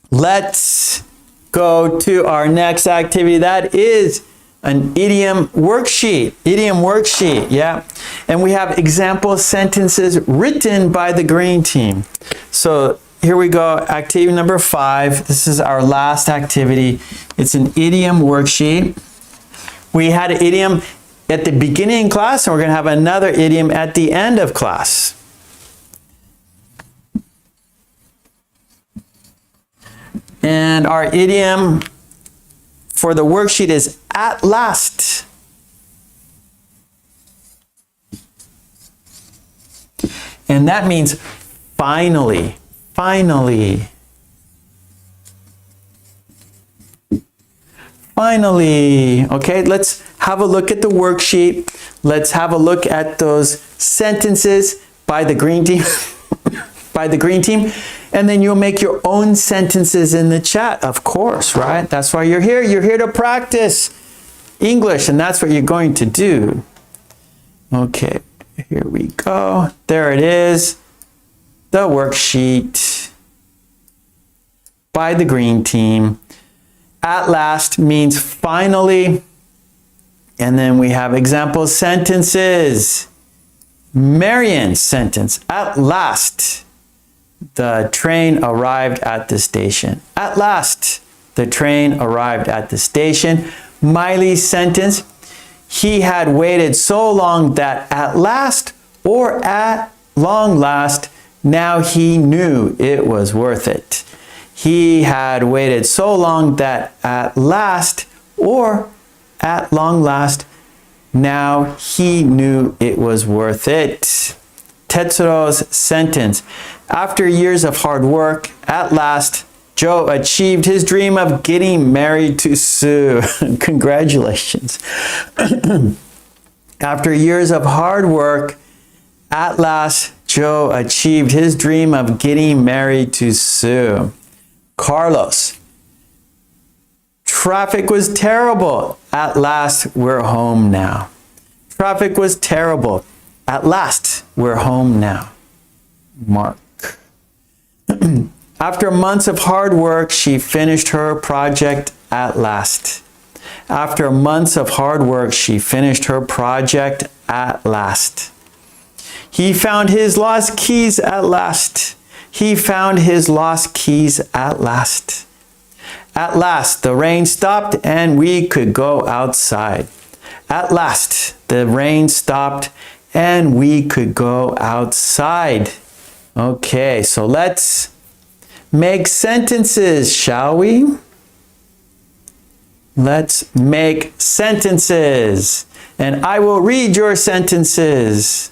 Let's go to our next activity. That is an idiom worksheet. Idiom worksheet, yeah. And we have example sentences written by the green team. So here we go, activity number 5. This is our last activity. It's an idiom worksheet. We had an idiom at the beginning of class, and we're going to have another idiom at the end of class. And our idiom for the worksheet is at last. And that means finally, finally. Finally. Okay, let's have a look at the worksheet. Let's have a look at those sentences by the green team. By the green team. And then you'll make your own sentences in the chat, of course, right? That's why you're here. You're here to practice English, and that's what you're going to do. Okay, here we go. There it is. The worksheet by the green team. At last means finally. And then we have example sentences. Marion's sentence, at last. The train arrived at the station. At last, the train arrived at the station. Miley's sentence, he had waited so long that at last, or at long last, now he knew it was worth it. He had waited so long that at last, or at long last, now he knew it was worth it. Tetsuro's sentence, after years of hard work, at last, Joe achieved his dream of getting married to Sue. Congratulations. After years of hard work, at last, Joe achieved his dream of getting married to Sue. Carlos, traffic was terrible. At last, we're home now. Traffic was terrible. At last, we're home now. Mark. After months of hard work, she finished her project at last. After months of hard work, she finished her project at last. He found his lost keys at last. He found his lost keys at last. At last, the rain stopped and we could go outside. At last, the rain stopped and we could go outside. Okay, so let's make sentences, shall we? Let's make sentences. And I will read your sentences.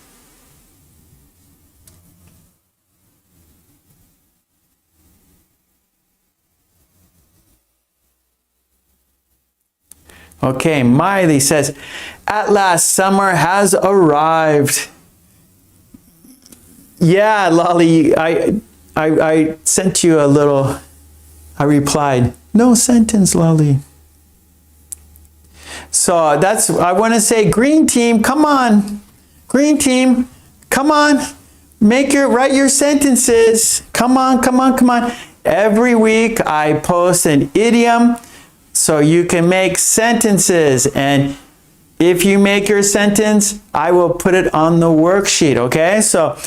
Okay, Miley says, at last summer has arrived. Yeah, Lolly, I sent you a little, I replied, no sentence, Lolly. So that's, I want to say, green team, come on. Green team, come on. Write your sentences. Come on, come on, come on. Every week I post an idiom so you can make sentences. And if you make your sentence, I will put it on the worksheet, okay? So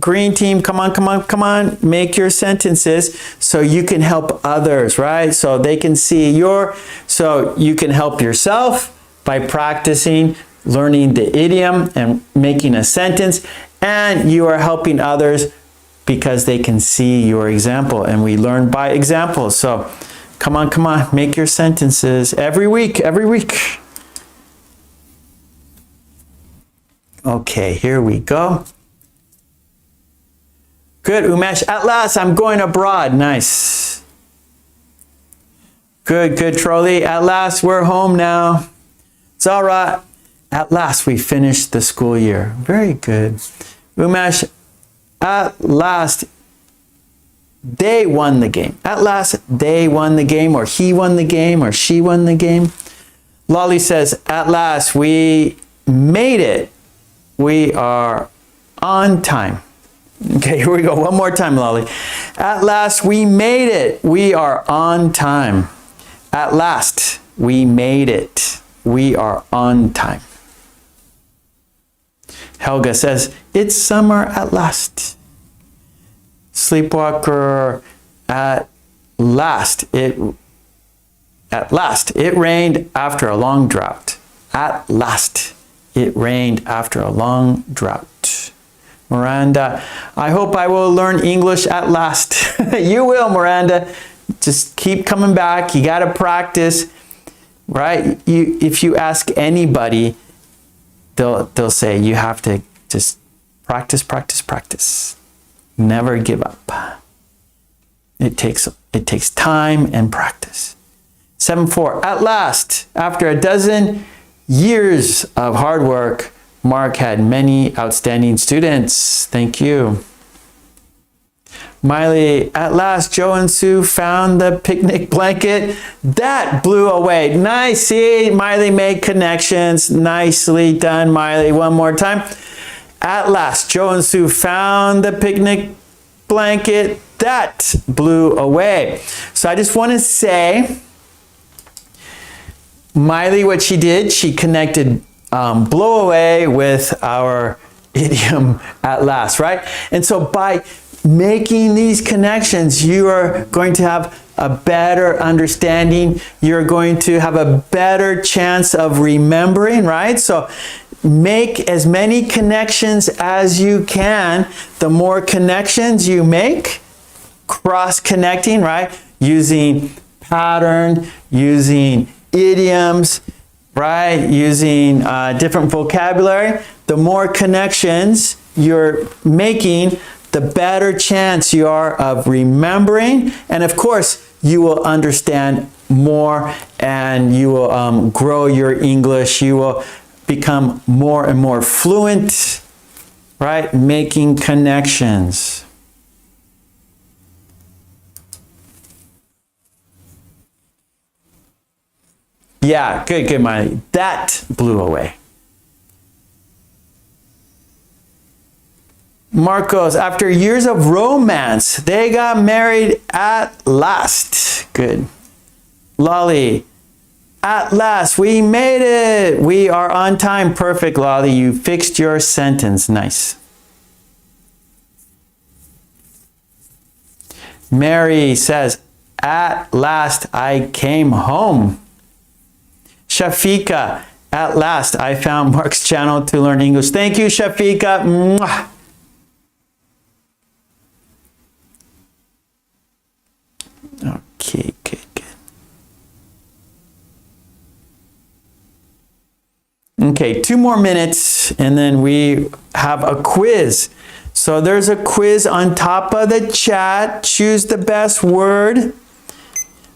green team, come on, come on, come on, make your sentences so you can help others, right? So they can see so you can help yourself by practicing, learning the idiom and making a sentence, and you are helping others because they can see your example, and we learn by example. So come on, make your sentences every week, every week. Okay, here we go. Good, Umesh. At last, I'm going abroad. Nice. Good, Trolley. At last, we're home now. Zara, at last, we finished the school year. Very good. Umesh, at last, they won the game. At last, they won the game, or he won the game, or she won the game. Lolly says, at last, we made it. We are on time. Okay, here we go. One more time, Lolly. At last, we made it. We are on time. At last, we made it. We are on time. Helga says, it's summer at last. Sleepwalker, at last. It rained after a long drought. At last, it rained after a long drought. Miranda, I hope I will learn English at last. You will, Miranda. Just keep coming back. You got to practice, right? If you ask anybody, they'll say you have to just practice, practice, practice. Never give up. It takes time and practice. 7-4. At last, after a dozen years of hard work, Mark had many outstanding students. Thank you. Miley, at last, Joe and Sue found the picnic blanket. That blew away. Nice. See, Miley made connections. Nicely done, Miley. One more time. At last, Joe and Sue found the picnic blanket. That blew away. So I just want to say, Miley, what she did, she connected blow away with our idiom at last, right? And so by making these connections, you are going to have a better understanding. You're going to have a better chance of remembering, right? So make as many connections as you can. The more connections you make, cross-connecting, right? Using pattern, using idioms, right? Using different vocabulary. The more connections you're making, the better chance you are of remembering. And of course, you will understand more and you will grow your English. You will become more and more fluent, right? Making connections. Yeah, good, Miley. That blew away. Marcos, after years of romance, they got married at last. Good. Lolly, at last, we made it. We are on time. Perfect, Lolly. You fixed your sentence. Nice. Mary says, at last I came home. Shafika, at last I found Mark's channel to learn English. Thank you, Shafika. Mwah. Okay, good. Okay, 2 more minutes and then we have a quiz. So there's a quiz on top of the chat. Choose the best word.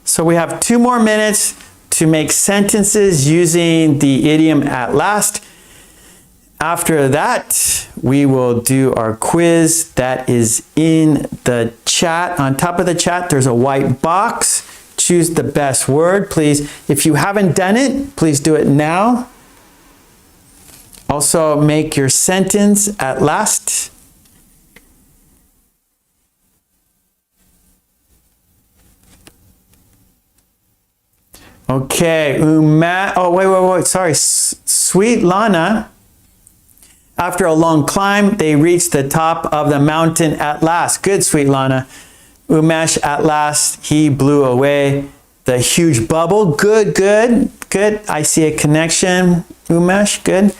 So we have 2 more minutes to make sentences using the idiom at last. After that, we will do our quiz that is in the chat. On top of the chat, there's a white box. Choose the best word, please. If you haven't done it, please do it now. Also, make your sentence at last. Okay, wait, sorry. Sweet Lana. After a long climb, they reached the top of the mountain at last. Good, Sweet Lana. Umesh, at last, he blew away the huge bubble. Good. I see a connection. Umesh, good.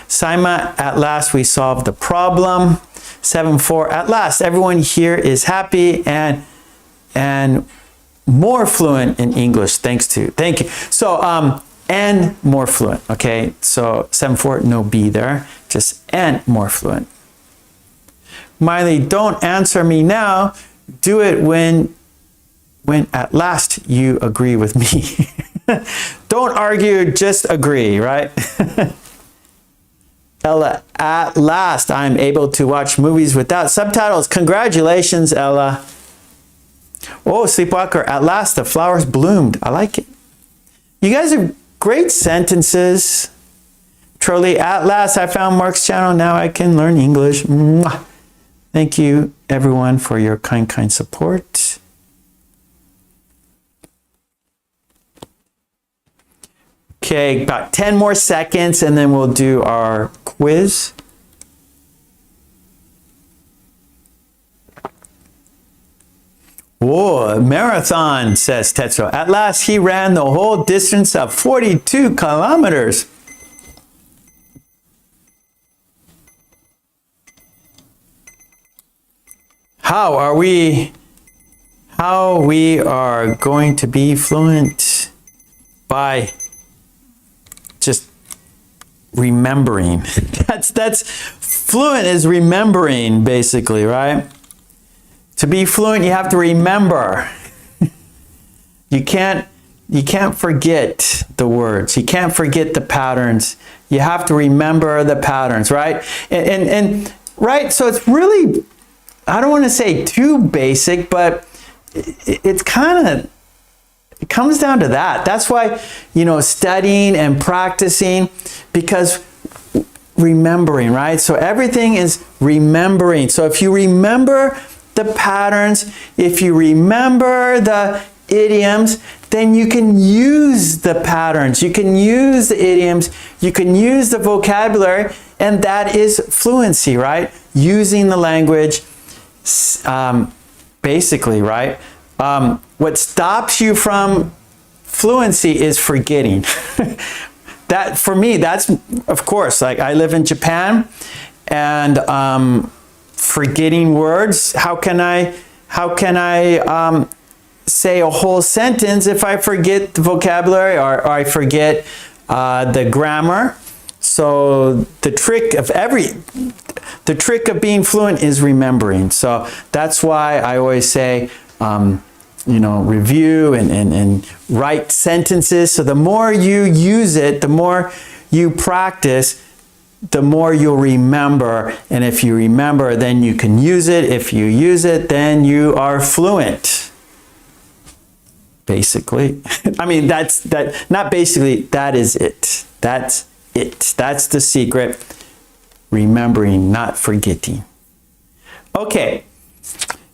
Saima, at last, we solved the problem. 7-4, at last, everyone here is happy and more fluent in English. Thank you. So, and more fluent, okay? So 7-4, no B there, just and more fluent. Miley, don't answer me now. Do it when at last you agree with me. Don't argue, just agree, right? Ella, at last I'm able to watch movies without subtitles. Congratulations, Ella. Oh, Sleepwalker, at last the flowers bloomed. I like it. You guys are great sentences. Trolley, at last I found Mark's channel. Now I can learn English. Mwah. Thank you, everyone, for your kind support. Okay, about 10 more seconds and then we'll do our quiz. Whoa, marathon, says Tetsuo. At last, he ran the whole distance of 42 kilometers. How we are going to be fluent by just remembering. That's fluent is remembering, basically, right? To be fluent, you have to remember. You can't forget the words. You can't forget the patterns. You have to remember the patterns, right? And right, so it's really, I don't want to say too basic, but it's kind of, it comes down to that. That's why, studying and practicing, because remembering, right? So everything is remembering. So if you remember the patterns, if you remember the idioms, then you can use the patterns, you can use the idioms, you can use the vocabulary, and that is fluency, right? Using the language, basically, right? What stops you from fluency is forgetting. That, for me, that's, of course, like I live in Japan, and forgetting words. How can I say a whole sentence if I forget the vocabulary or I forget the grammar? So the trick of being fluent is remembering. So that's why I always say, review and write sentences. So the more you use it, the more you practice, the more you'll remember. And if you remember, then you can use it. If you use it, then you are fluent. Basically. I mean, not basically, that is it. That's it. That's the secret. Remembering, not forgetting. Okay,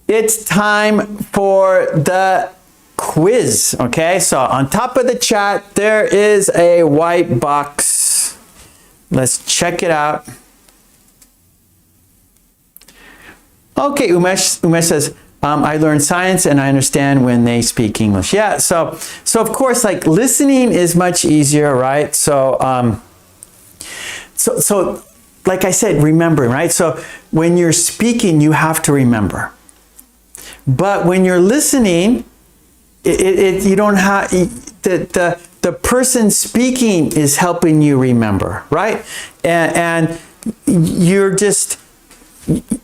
it's time for the quiz. Okay, so on top of the chat, there is a white box. Let's check it out. Okay, Umesh says, I learned science and I understand when they speak English. Yeah, so of course, like listening is much easier, right? So like I said, remembering, right? So when you're speaking, you have to remember. But when you're listening, you don't have, the person speaking is helping you remember, right? And you're just,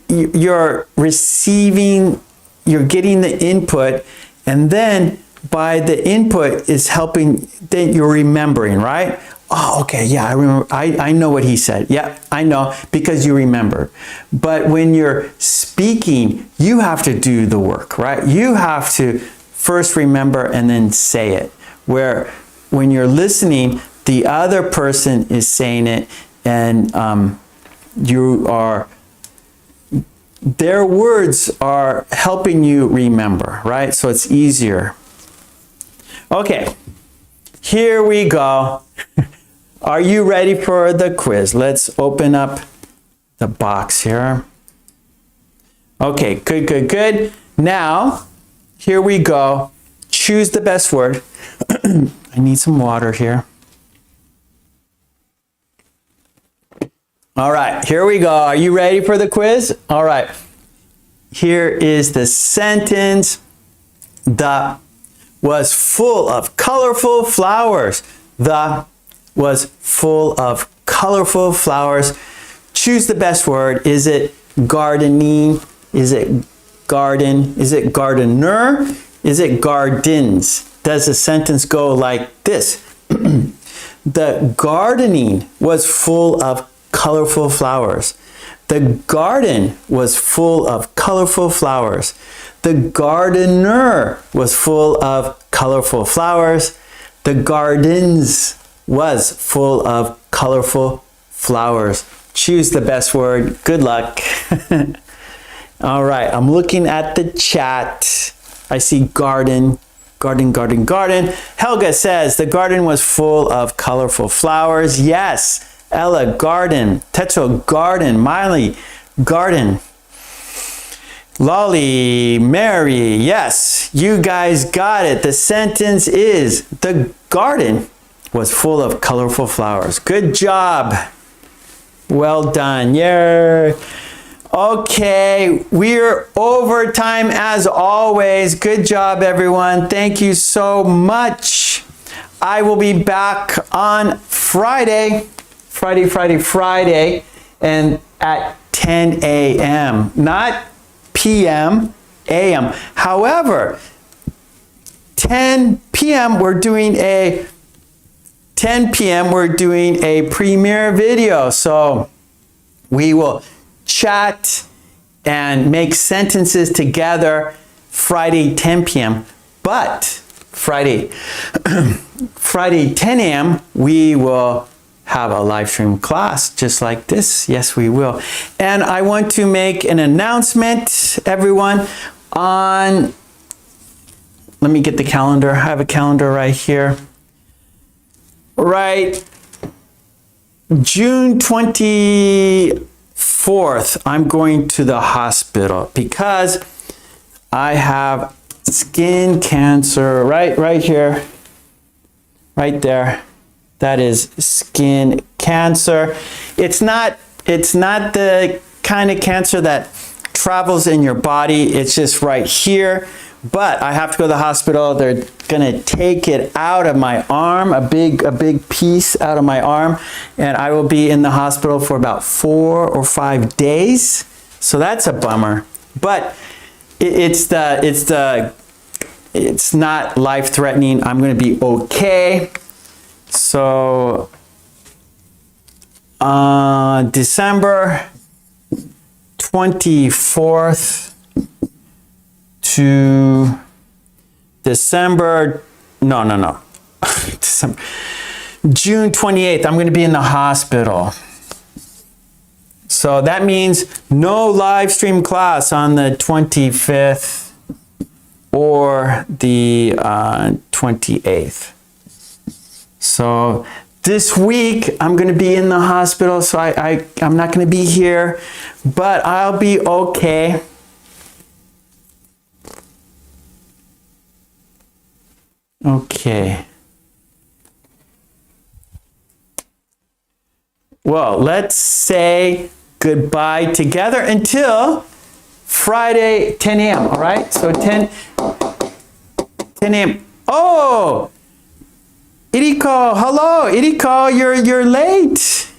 you're receiving, you're getting the input, and then by the input is helping, then you're remembering, right? Oh, okay, yeah, I remember, I know what he said. Yeah, I know, because you remember. But when you're speaking, you have to do the work, right? You have to first remember and then say it. Where when you're listening, the other person is saying it, and their words are helping you remember, right? So it's easier. Okay, here we go. Are you ready for the quiz? Let's open up the box here. Okay, good. Now, here we go. Choose the best word. I need some water here. All right, here we go. Are you ready for the quiz? All right. Here is the sentence. The was full of colorful flowers. The was full of colorful flowers. Choose the best word. Is it gardening? Is it garden? Is it gardener? Is it gardens? Does the sentence go like this? The gardening was full of colorful flowers. The garden was full of colorful flowers. The gardener was full of colorful flowers. The gardens was full of colorful flowers. Choose the best word. Good luck. All right, I'm looking at the chat. I see garden. Helga says the garden was full of colorful flowers. Yes. Ella, garden. Tetsuo, garden. Miley, garden. Lolly, Mary, yes, you guys got it. The sentence is, the garden was full of colorful flowers. Good job. Well done. Yeah. Okay, we're overtime as always. Good job, everyone. Thank you so much. I will be back on Friday, and at 10 a.m. Not p.m., a.m. However, 10 p.m. we're doing a premiere video. So we will chat and make sentences together Friday 10 p.m. But Friday 10 a.m. we will have a live stream class just like this. Yes, we will. And I want to make an announcement, everyone, on, let me get the calendar. I have a calendar right here. Right, June 24th, I'm going to the hospital because I have skin cancer right here, right there. That is skin cancer. It's not the kind of cancer that travels in your body. It's just right here. But I have to go to the hospital. They're gonna take it out of my arm, a big piece out of my arm, and I will be in the hospital for about 4 or 5 days. So that's a bummer. But it's not life-threatening. I'm gonna be okay. So December 24th to December, no. December, June 28th, I'm going to be in the hospital. So that means no live stream class on the 25th or the 28th. So this week I'm going to be in the hospital, so I'm not going to be here, but I'll be okay. Okay. Well, let's say goodbye together until Friday, 10 a.m. All right? So 10 a.m. Oh, Iriko, hello, Iriko, you're late.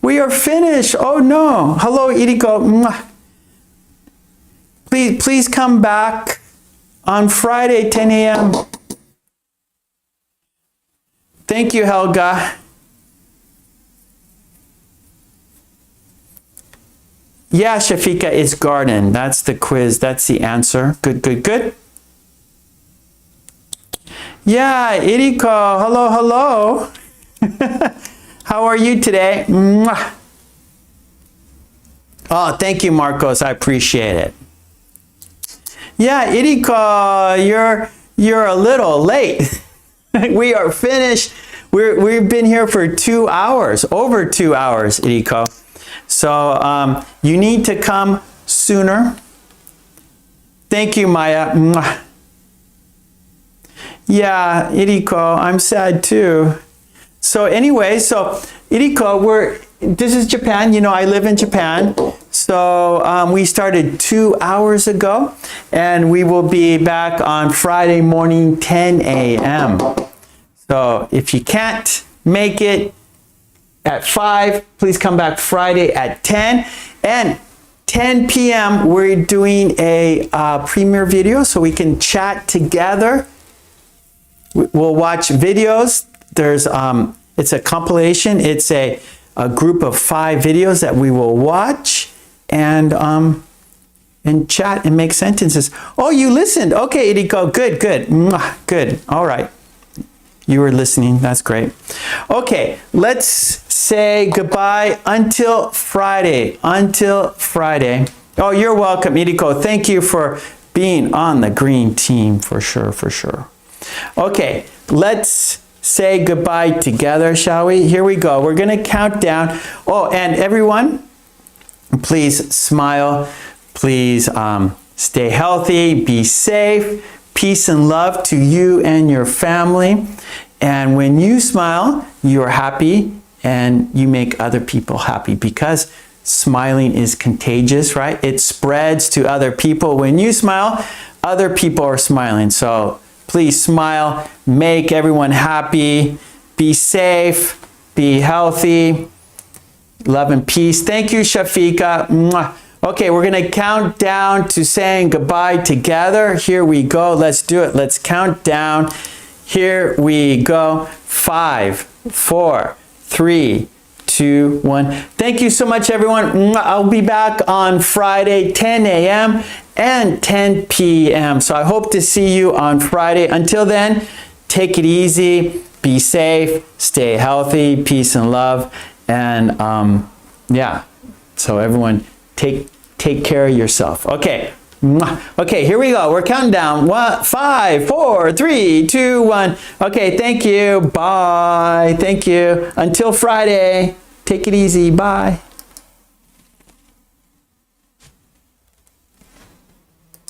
We are finished. Oh no. Hello, Iriko. Please come back on Friday, 10 a.m. Thank you, Helga. Yeah, Shafika, it's garden. That's the quiz. That's the answer. Good, good, good. Yeah, Iriko, hello, hello. How are you today? Mwah. Oh, thank you, Marcos. I appreciate it. Yeah, Iriko, you're a little late. We are finished. We've been here for 2 hours, over 2 hours, Iriko. So you need to come sooner. Thank you, Maya. Mwah. Yeah, Iriko, I'm sad too. So anyway, so Iriko, this is Japan. You know, I live in Japan. So we started 2 hours ago, and we will be back on Friday morning, 10 a.m. So if you can't make it at 5, please come back Friday at 10. And 10 p.m. we're doing a premiere video so we can chat together. We'll watch videos. There's it's a compilation. It's a group of 5 videos that we will watch and chat and make sentences. Oh, you listened. Okay, Iriko. Good, good. Mwah, good. All right. You were listening. That's great. Okay, let's say goodbye until Friday. Until Friday. Oh, you're welcome, Iriko. Thank you for being on the green team for sure, for sure. Okay, let's say goodbye together, shall we? Here we go. We're going to count down. Oh, and everyone, please smile. Please stay healthy, be safe. Peace and love to you and your family. And when you smile, you're happy and you make other people happy because smiling is contagious, right? It spreads to other people. When you smile, other people are smiling. So please smile, make everyone happy, be safe, be healthy, love and peace. Thank you, Shafika. Mwah. Okay, we're going to count down to saying goodbye together. Here we go. Let's do it. Let's count down. Here we go. 5, 4, 3, 2, 1. Thank you so much, everyone. I'll be back on Friday, 10 a.m. and 10 p.m. So I hope to see you on Friday. Until then, take it easy, be safe, stay healthy, peace and love. And yeah, so everyone take care of yourself. Okay. Okay, here we go. We're counting down. 5, 4, 3, 2, 1. Okay, thank you. Bye. Thank you. Until Friday. Take it easy. Bye.